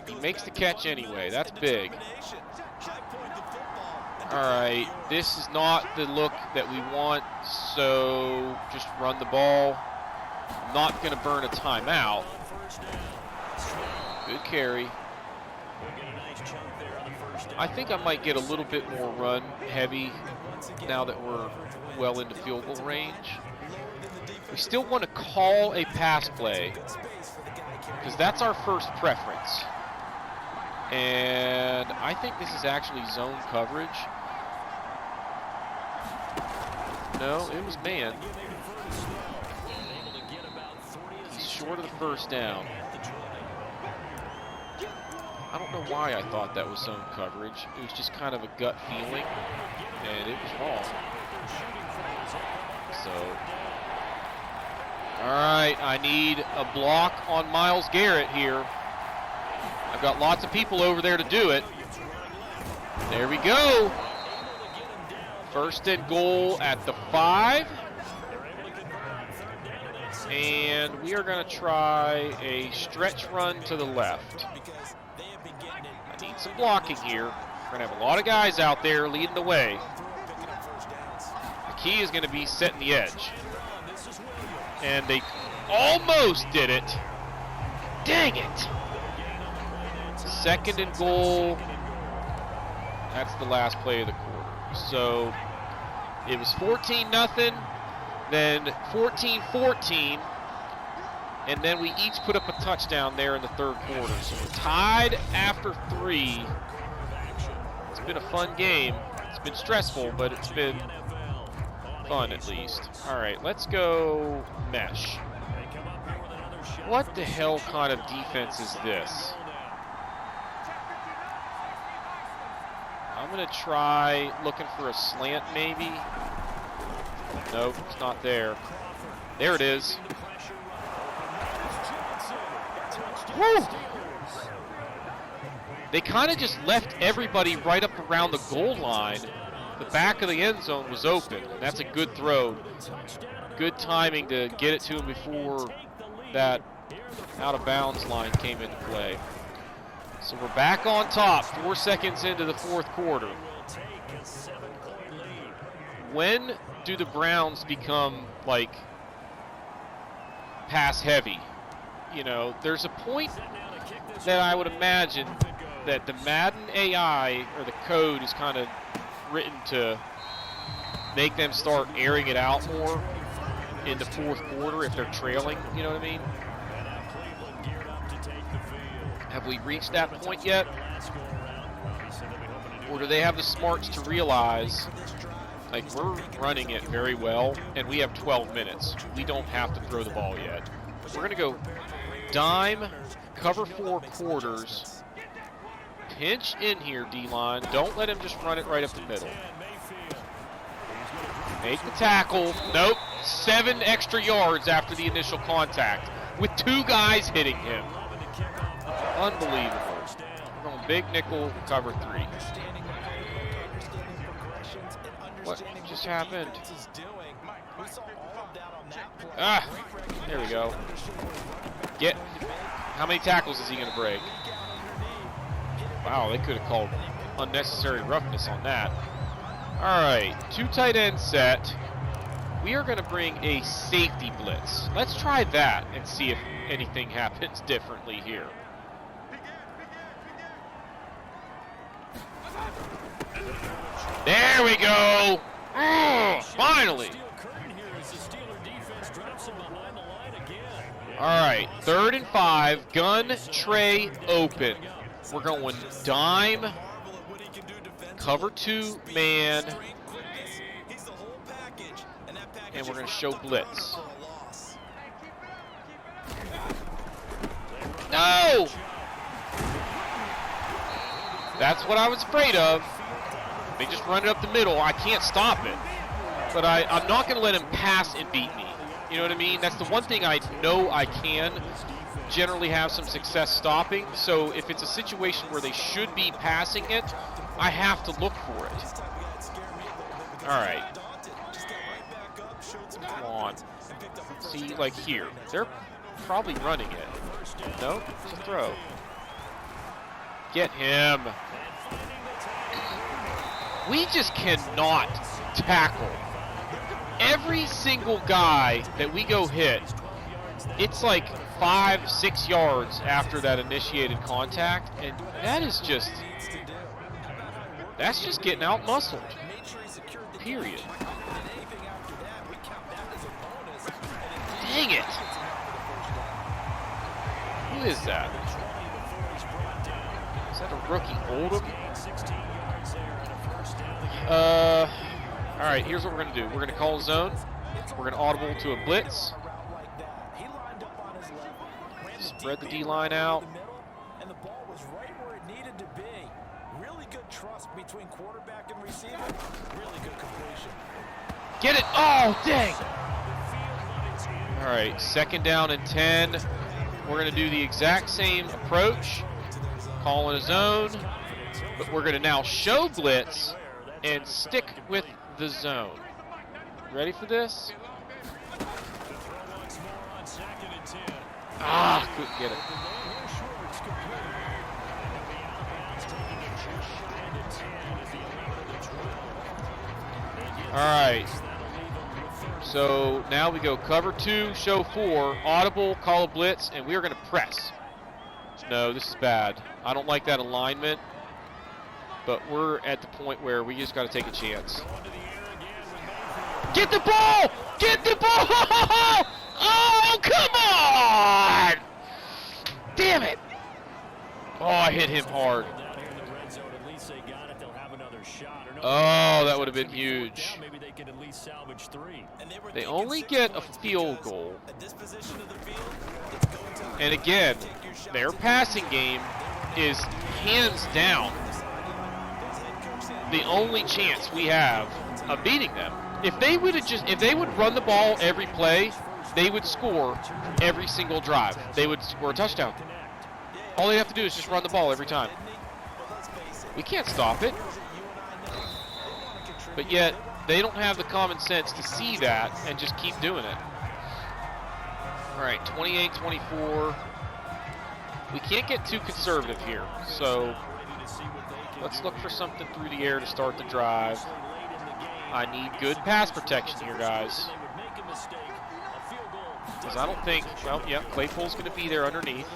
He makes the catch anyway. That's big. All right, this is not the look that we want, so just run the ball. I'm not going to burn a timeout. Good carry. I think I might get a little bit more run heavy now that we're well into field goal range. We still want to call a pass play because that's our first preference. And I think this is actually zone coverage. No, it was man. He's short of the first down. I don't know why I thought that was zone coverage. It was just kind of a gut feeling, and it was wrong. So, all right, I need a block on Myles Garrett here. I've got lots of people over there to do it. There we go. 1st and goal at the 5. And we are going to try a stretch run to the left. I need some blocking here. We're going to have a lot of guys out there leading the way. The key is going to be setting the edge. And they almost did it. Dang it. 2nd and goal. That's the last play of the quarter. So it was 14-0, then 14-14, and then we each put up a touchdown there in the 3rd quarter. So we're tied after 3. It's been a fun game. It's been stressful, but it's been fun at least. All right, let's go mesh. What the hell kind of defense is this? I'm going to try looking for a slant maybe. Nope, it's not there. There it is. Woo! they kind of just left everybody right up around the goal line. The back of the end zone was open. That's a good throw. Good timing to get it to him before that out-of-bounds line came into play. So we're back on top, 4 seconds into the fourth quarter. When do the Browns become, like, pass-heavy? You know, there's a point that I would imagine that the Madden AI, or the code, is kind of written to make them start airing it out more in the fourth quarter if they're trailing, you know what I mean? Have we reached that point yet? Or do they have the smarts to realize, like, we're running it very well, and we have 12 minutes. We don't have to throw the ball yet. We're going to go dime, cover 4 quarters, pinch in here, D-line. Don't let him just run it right up the middle. Make the tackle. Nope. 7 extra yards after the initial contact with 2 guys hitting him. Unbelievable. We're going big nickel, cover 3. What just happened? Ah, there we go. How many tackles is he going to break? Wow, they could have called unnecessary roughness on that. All right, 2 tight end set. We are going to bring a safety blitz. Let's try that and see if anything happens differently here. There we go. Oh, finally. All right, 3rd and 5. Gun tray open. We're going dime, cover 2 man, and we're going to show blitz. No! That's what I was afraid of. They just run it up the middle. I can't stop it. But I'm not going to let him pass and beat me. You know what I mean? That's the one thing I know I can generally have some success stopping. So if it's a situation where they should be passing it, I have to look for it. All right. Come on. See, like here. They're probably running it. No? It's a throw. Get him. We just cannot tackle. Every single guy that we go hit, it's like 5-6 yards after that initiated contact, and that's just getting out-muscled, period. Dang it! Who is that? Is that a rookie Oldham? All right, here's what we're going to do. We're going to call zone. We're going to audible to a blitz. Spread the D-line out. And the ball was right where it needed to be. Really good trust between quarterback and receiver. Really good completion. Get it. Oh, dang. All right, 2nd down and 10. We're going to do the exact same approach. Call in a zone. But we're going to now show blitz and stick with the zone. Ready for this? Ah, couldn't get it. All right. So now we go cover 2, show 4, audible, call a blitz, and we are going to press. No, this is bad. I don't like that alignment. But we're at the point where we just got to take a chance. Get the ball! Get the ball! Oh, come on! Damn it! Oh, I hit him hard. Oh, that would have been huge. They only get a field goal. And again, their passing game is hands down the only chance we have of beating them. If they would run the ball every play, they would score every single drive. They would score a touchdown. All they have to do is just run the ball every time. We can't stop it. But yet, they don't have the common sense to see that and just keep doing it. All right, 28-24. We can't get too conservative here, so let's look for something through the air to start the drive. I need good pass protection here, guys. Because I don't think, well, yeah, Claypool's going to be there underneath.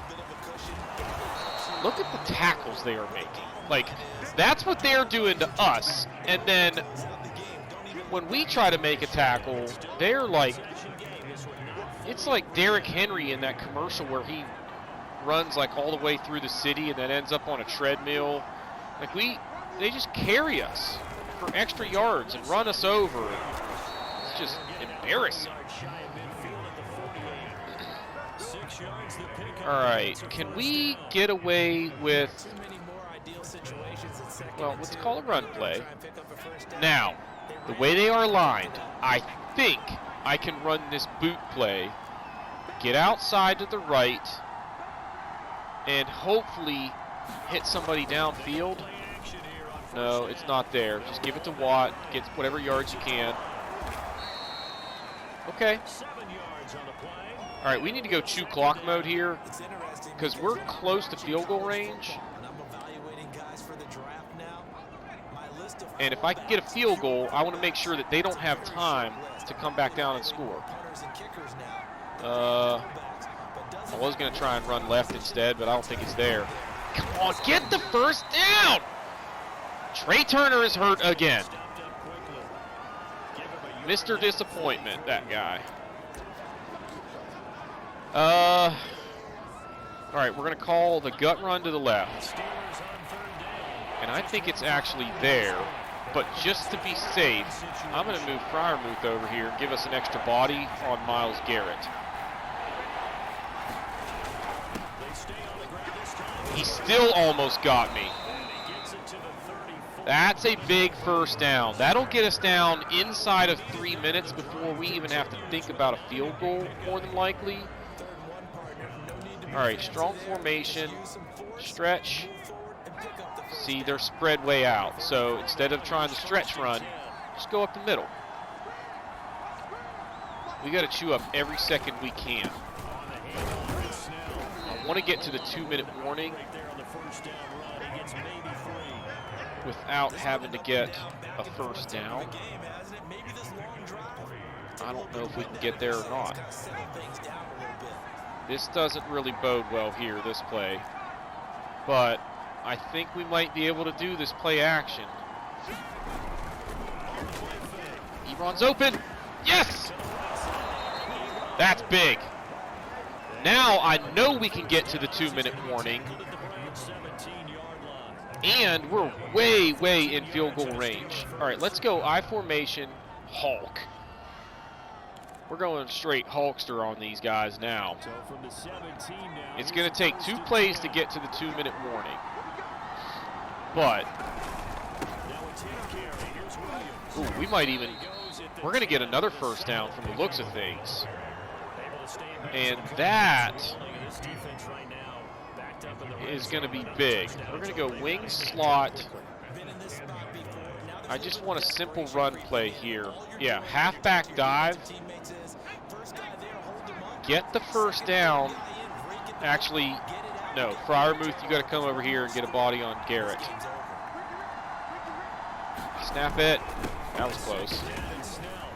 Look at the tackles they are making. Like, that's what they're doing to us. And then when we try to make a tackle, they're like, it's like Derrick Henry in that commercial where he runs like all the way through the city and then ends up on a treadmill. Like they just carry us for extra yards and run us over. It's just embarrassing. All right, can we get away with, well, let's call a run play. Now, the way they are aligned, I think I can run this boot play, get outside to the right, and hopefully hit somebody downfield. No, it's not there. Just give it to Watt, get whatever yards you can. Okay. All right, we need to go chew clock mode here because we're close to field goal range. And if I can get a field goal, I want to make sure that they don't have time to come back down and score. I was going to try and run left instead, but I don't think it's there. Come on, get the first down! Trey Turner is hurt again. Mr. Disappointment, that guy. All right, we're going to call the gut run to the left. And I think it's actually there. But just to be safe, I'm going to move Freiermuth over here and give us an extra body on Myles Garrett. He still almost got me. That's a big first down. That'll get us down inside of 3 minutes before we even have to think about a field goal, more than likely. All right, strong formation, stretch. See, they're spread way out. So instead of trying to stretch run, just go up the middle. We got to chew up every second we can. I want to get to the 2-minute warning without having to get a first down. I don't know if we can get there or not. This doesn't really bode well here, this play. But I think we might be able to do this play action. Ebron's open. Yes! That's big. Now I know we can get to the 2-minute warning. And we're way, way in field goal range. All right, let's go I formation, Hulk. We're going straight Hulkster on these guys now. It's going to take 2 plays to get to the 2-minute warning. But, ooh, we might even, we're going to get another first down from the looks of things. And that is going to be big. We're going to go wing slot. I just want a simple run play here. Yeah, halfback dive. Get the first down. Actually, no, Freiermuth, you got to come over here and get a body on Garrett. Snap it. That was close.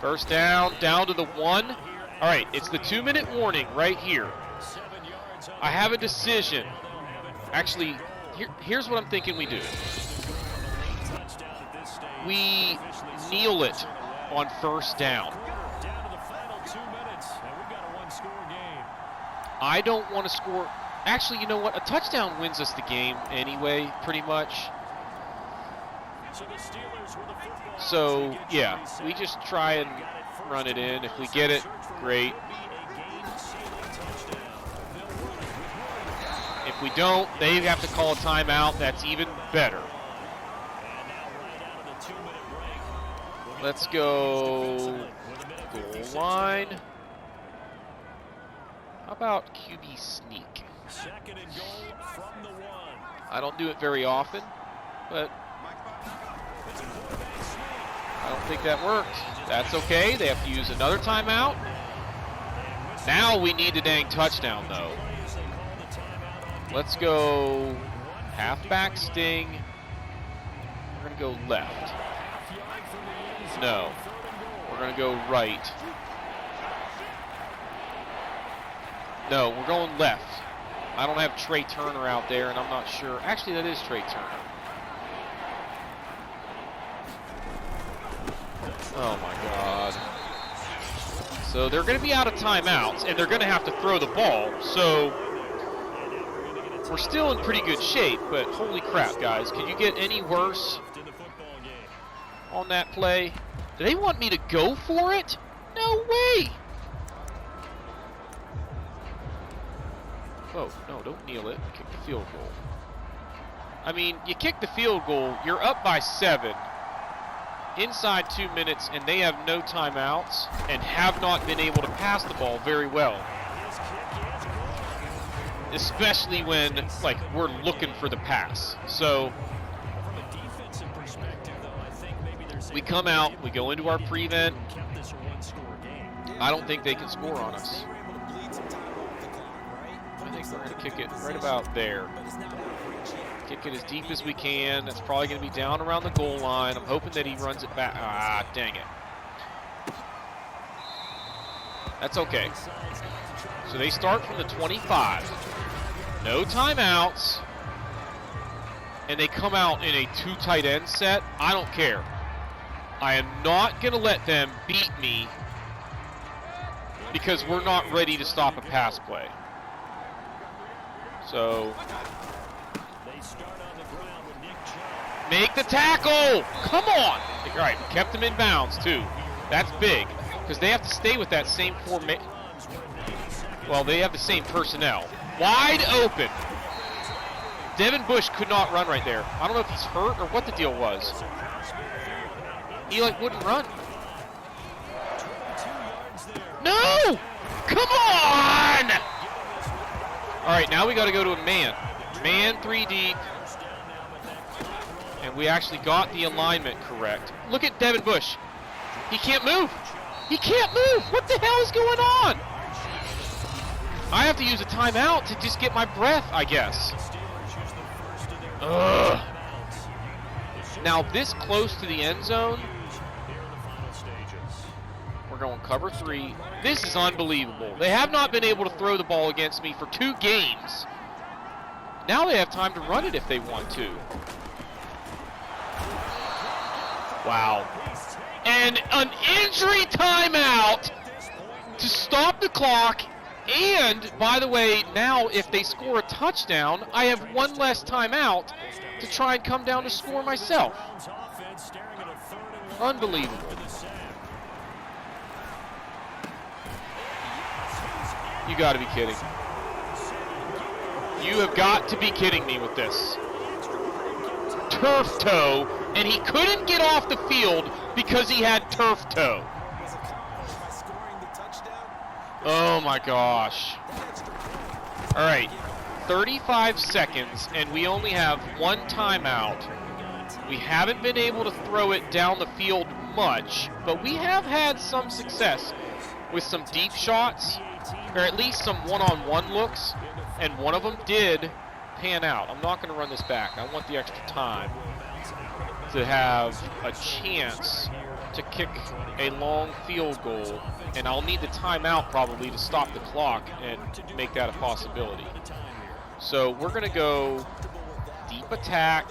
First down, down to the 1. All right, it's the 2-minute warning right here. I have a decision. Actually, here's what I'm thinking we do. We kneel it on first down. I don't want to score. Actually, you know what? A touchdown wins us the game anyway, pretty much. So, yeah, we just try and run it in. If we get it, great. If we don't, they have to call a timeout. That's even better. Let's go goal line. How about QB sneak? I don't do it very often, but I don't think that worked. That's okay. They have to use another timeout. Now we need the dang touchdown, though. Let's go halfback sting. We're going to go left. No. We're going to go right. No, we're going left. I don't have Trey Turner out there, and I'm not sure. Actually, that is Trey Turner. Oh, my God. So they're going to be out of timeouts, and they're going to have to throw the ball. So we're still in pretty good shape, but holy crap, guys. Can you get any worse on that play? Do they want me to go for it? No way! Oh, no, don't kneel it. Kick the field goal. I mean, you kick the field goal, you're up by 7. Inside 2 minutes, and they have no timeouts and have not been able to pass the ball very well. Especially when, like, we're looking for the pass. So we come out, we go into our prevent. I don't think they can score on us. I think we're going to kick it right about there. Kick it as deep as we can. That's probably going to be down around the goal line. I'm hoping that he runs it back. Ah, dang it. That's okay. So they start from the 25. No timeouts. And they come out in a 2 tight end set. I don't care. I am not going to let them beat me because we're not ready to stop a pass play. So make the tackle! Come on! All right, kept him in bounds, too. That's big, because they have to stay with that same formation. Well, they have the same personnel. Wide open. Devin Bush could not run right there. I don't know if he's hurt or what the deal was. He, like, wouldn't run. No! Come on! All right, now we got to go to a man. Man 3 deep. And we actually got the alignment correct. Look at Devin Bush. He can't move. He can't move. What the hell is going on? I have to use a timeout to just get my breath, I guess. Ugh. Now, this close to the end zone, we're going cover 3. This is unbelievable. They have not been able to throw the ball against me for 2 games. Now they have time to run it if they want to. Wow. And an injury timeout to stop the clock. And, by the way, now if they score a touchdown, I have 1 less timeout to try and come down to score myself. Unbelievable. You got to be kidding. You have got to be kidding me with this. Turf toe, and he couldn't get off the field because he had turf toe. Oh my gosh. All right, 35 seconds, and we only have 1 timeout. We haven't been able to throw it down the field much, but we have had some success with some deep shots, or at least some one-on-one looks, and one of them did pan out. I'm not going to run this back. I want the extra time to have a chance to kick a long field goal, and I'll need the timeout probably to stop the clock and make that a possibility. So we're going to go deep attack.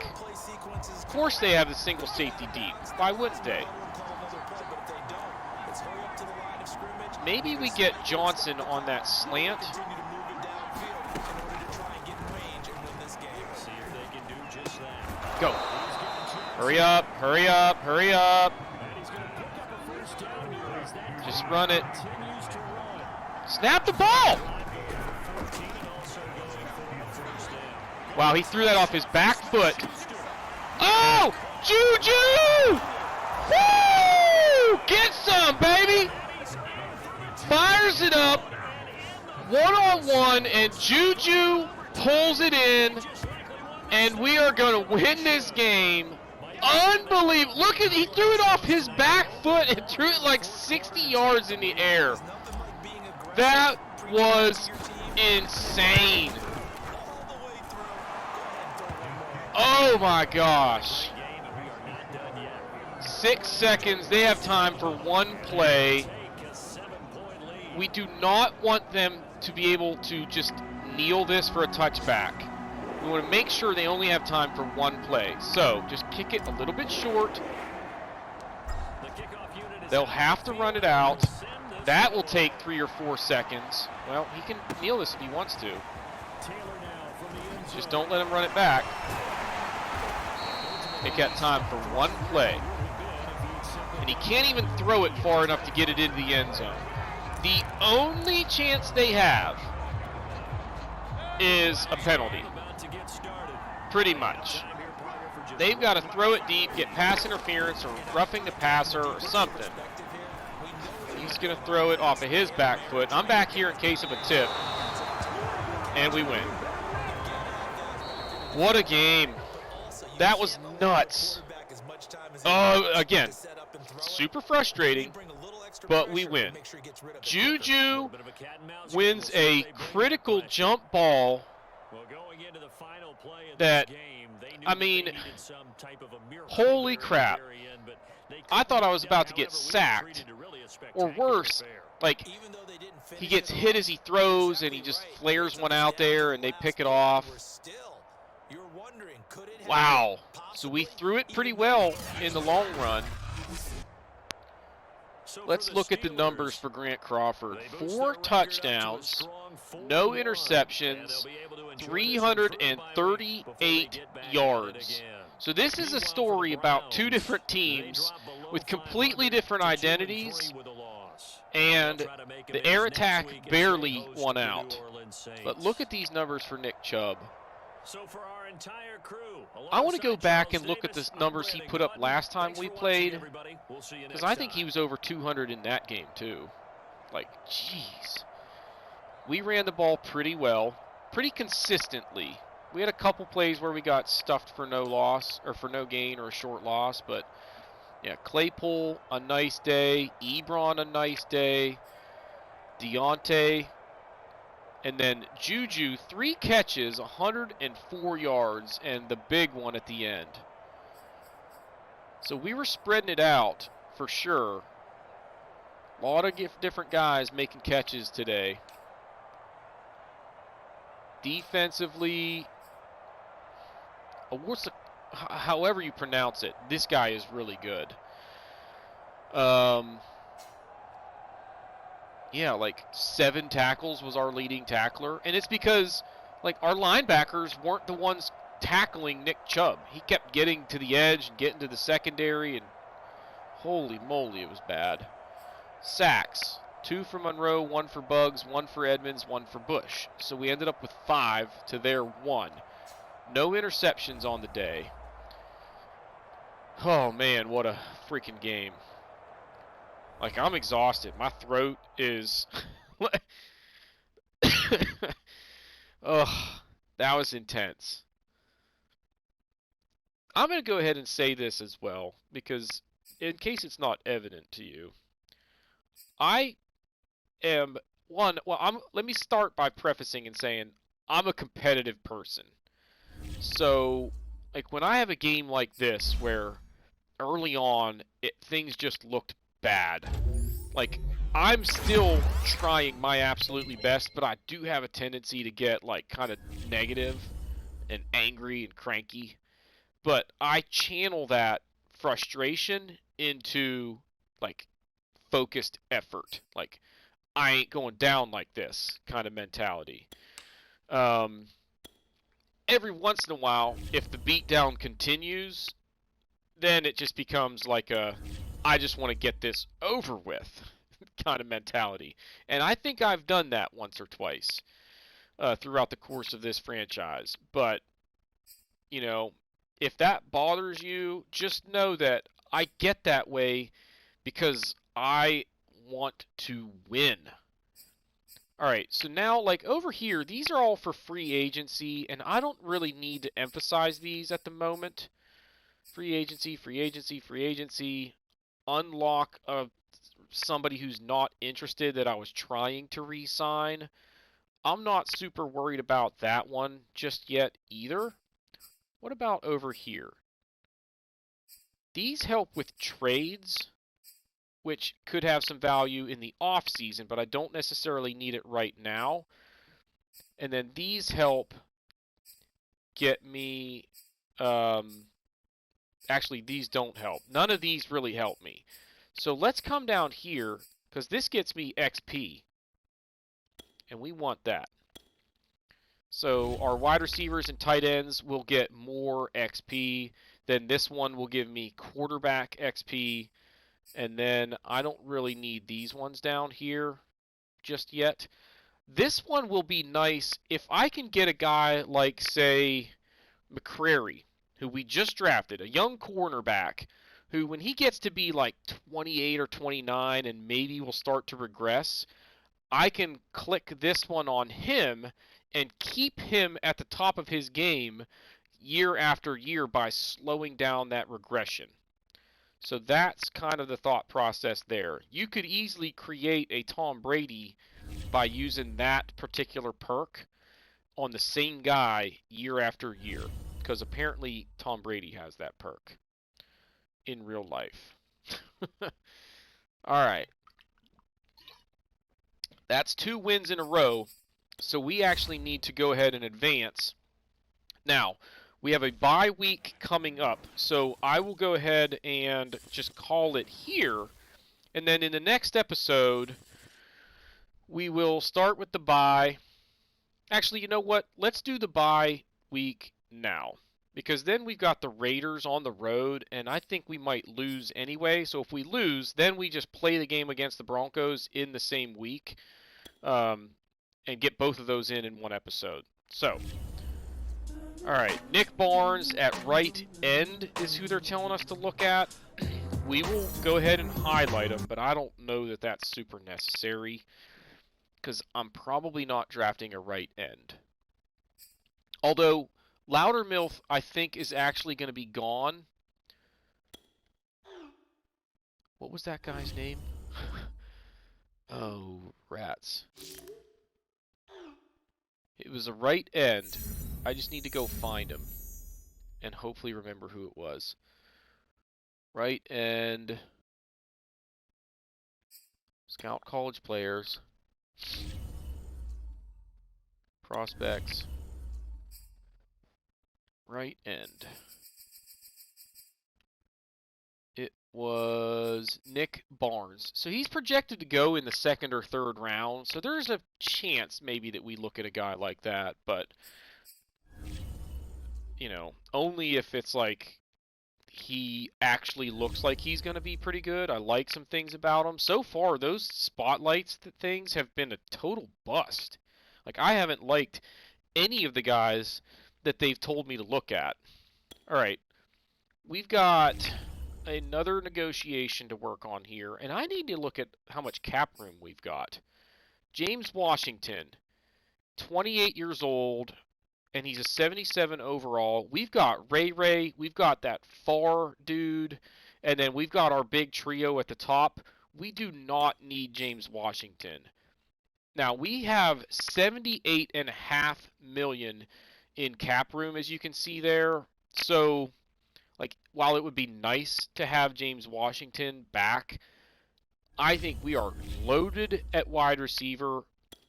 Of course they have the single safety deep. Why wouldn't they? Maybe we get Johnson on that slant. Go. Hurry up, hurry up, hurry up. Just run it. Snap the ball! Wow, he threw that off his back foot. Oh! Juju! Woo! Get some, baby! Fires it up. 1-on-1, and Juju pulls it in. And we are going to win this game. Unbelievable. Look at, he threw it off his back foot and threw it like 60 yards in the air. That was insane. Oh my gosh. 6 seconds. They have time for one play. We do not want them to be able to just kneel this for a touchback. We want to make sure they only have time for one play. So just kick it a little bit short. They'll have to run it out. That will take 3 or 4 seconds. Well, he can kneel this if he wants to. Just don't let him run it back. They got time for one play. And he can't even throw it far enough to get it into the end zone. The only chance they have is a penalty. Pretty much. They've got to throw it deep, get pass interference or roughing the passer or something. He's going to throw it off of his back foot. I'm back here in case of a tip. And we win. What a game. That was nuts. Again, super frustrating, but we win. Juju wins a critical jump ball that, I mean, holy crap. I thought I was about to get sacked, or worse, like, he gets hit as he throws and he just flares one out there and they pick it off. Wow. So we threw it pretty well in the long run. Let's look at the numbers for Grant Crawford. 4 touchdowns, no interceptions, 338 yards. So this is a story about 2 different teams with completely different identities, and the air attack barely won out. But look at these numbers for Nick Chubb. I want to go back and look at the numbers he put up last time we played, because I think he was over 200 in that game too. Like, jeez. We ran the ball pretty well, pretty consistently. We had a couple plays where we got stuffed for no loss, or for no gain, or a short loss, but yeah, Claypool, a nice day. Ebron, a nice day. Deontay. And then Juju, 3 catches, 104 yards, and the big one at the end. So we were spreading it out for sure. A lot of different guys making catches today. Defensively, however you pronounce it, this guy is really good. Yeah, like 7 tackles was our leading tackler. And it's because, like, our linebackers weren't the ones tackling Nick Chubb. He kept getting to the edge and getting to the secondary, and holy moly, it was bad. Sacks. 2 for Monroe, 1 for Buggs, 1 for Edmonds, 1 for Bush. So we ended up with 5 to their 1. No interceptions on the day. Oh, man, what a freaking game. Like, I'm exhausted. My throat is... Ugh, that was intense. I'm going to go ahead and say this as well, because in case it's not evident to you, I am let me start by prefacing and saying I'm a competitive person. So, like, when I have a game like this where early on things just looked bad, like, I'm still trying my absolutely best, but I do have a tendency to get, like, kind of negative and angry and cranky. But I channel that frustration into, like, focused effort. Like, I ain't going down like this kind of mentality. Every once in a while, if the beatdown continues, then it just becomes like a, I just want to get this over with kind of mentality. And I think I've done that once or twice throughout the course of this franchise. But, you know, if that bothers you, just know that I get that way because I want to win. Alright, so now, like, over here, these are all for free agency, and I don't really need to emphasize these at the moment. Free agency, free agency, free agency. Unlock somebody who's not interested that I was trying to re-sign. I'm not super worried about that one just yet either. What about over here? These help with trades, which could have some value in the off season, but I don't necessarily need it right now. And then these help get me, actually these don't help. None of these really help me. So let's come down here, because this gets me XP, and we want that. So our wide receivers and tight ends will get more XP. Then this one will give me quarterback XP. And then I don't really need these ones down here just yet. This one will be nice if I can get a guy like, say, McCrary, who we just drafted, a young cornerback, who when he gets to be like 28 or 29 and maybe will start to regress, I can click this one on him and keep him at the top of his game year after year by slowing down that regression. So that's kind of the thought process there. You could easily create a Tom Brady by using that particular perk on the same guy year after year, because apparently Tom Brady has that perk in real life. All right. That's 2 wins in a row, so we actually need to go ahead and advance. Now, we have a bye week coming up, so I will go ahead and just call it here, and then in the next episode, we will start with the bye. Actually, you know what? Let's do the bye week now, because then we've got the Raiders on the road, and I think we might lose anyway. So if we lose, then we just play the game against the Broncos in the same week, and get both of those in one episode. So, all right, Nick Barnes at right end is who they're telling us to look at. We will go ahead and highlight him, but I don't know that that's super necessary, because I'm probably not drafting a right end. Although, Loudermilk, I think, is actually going to be gone. What was that guy's name? Oh, rats. It was a right end. I just need to go find him and hopefully remember who it was. Right end. Scout college players. Prospects. Right end. It was Nick Barnes. So he's projected to go in the 2nd or 3rd round. So there's a chance maybe that we look at a guy like that, but you know, only if it's like he actually looks like he's going to be pretty good. I like some things about him. So far, those spotlights things have been a total bust. Like, I haven't liked any of the guys that they've told me to look at. All right, we've got another negotiation to work on here, and I need to look at how much cap room we've got. James Washington, 28 years old, and he's a 77 overall. We've got Ray, we've got that Farr dude, and then we've got our big trio at the top. We do not need James Washington. Now, we have $78.5 million in cap room, as you can see there. So, like, while it would be nice to have James Washington back, I think we are loaded at wide receiver.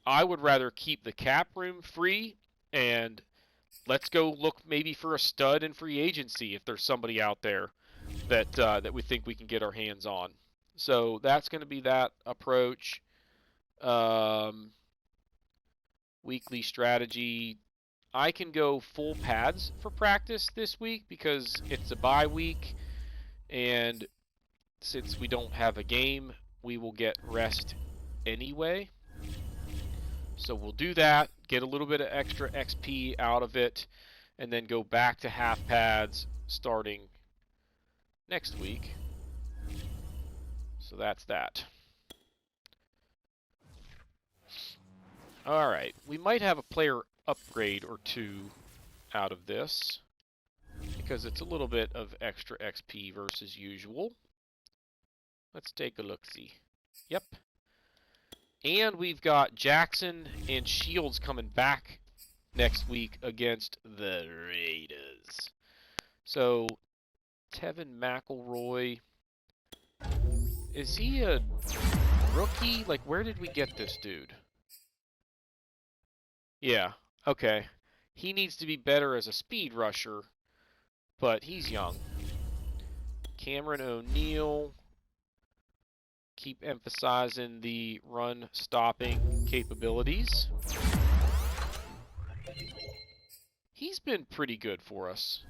I would rather keep the cap room free, and let's go look maybe for a stud in free agency if there's somebody out there that we think we can get our hands on. So that's going to be that approach. Weekly strategy. I can go full pads for practice this week because it's a bye week, and since we don't have a game, we will get rest anyway. So we'll do that, get a little bit of extra XP out of it, and then go back to half pads starting next week. So that's that. Alright, we might have a player upgrade or two out of this, because it's a little bit of extra XP versus usual. Let's take a look-see. Yep. And we've got Jackson and Shields coming back next week against the Raiders. So, Tevin McElroy, is he a rookie? Like, where did we get this dude? Yeah, okay. He needs to be better as a speed rusher, but he's young. Cameron O'Neal, keep emphasizing the run-stopping capabilities. He's been pretty good for us.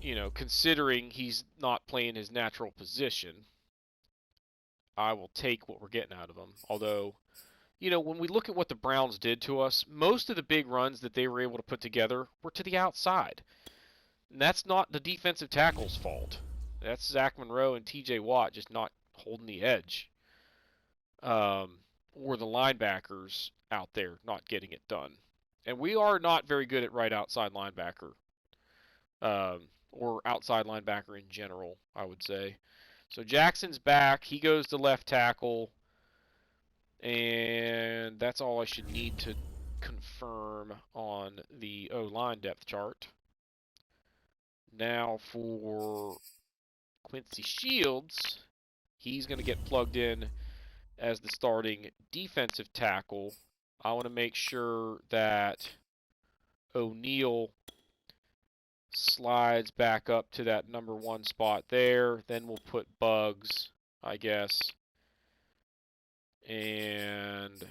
You know, considering he's not playing his natural position, I will take what we're getting out of him. Although, you know, when we look at what the Browns did to us, most of the big runs that they were able to put together were to the outside. And that's not the defensive tackle's fault. That's Zach Monroe and TJ Watt just not holding the edge. Or the linebackers out there not getting it done. And we are not very good at right outside linebacker. Or outside linebacker in general, I would say. So Jackson's back. He goes to left tackle. And that's all I should need to confirm on the O-line depth chart. Now for Quincy Shields, he's going to get plugged in as the starting defensive tackle. I want to make sure that O'Neal slides back up to that number 1 spot there. Then we'll put Bugs, I guess. And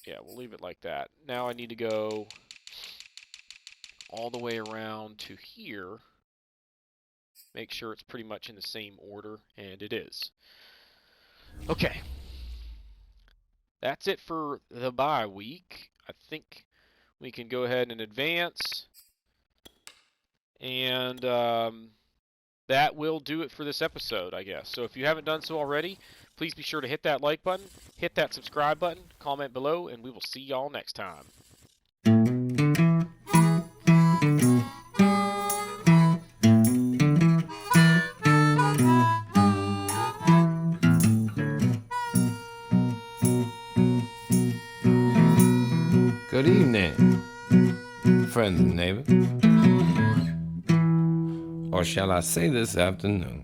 yeah, we'll leave it like that. Now I need to go all the way around to here. Make sure it's pretty much in the same order, and it is. Okay. That's it for the bye week. I think we can go ahead and advance. And that will do it for this episode, I guess. So if you haven't done so already, please be sure to hit that like button, hit that subscribe button, comment below, and we will see y'all next time. Good evening, friends and neighbors. Or shall I say this afternoon?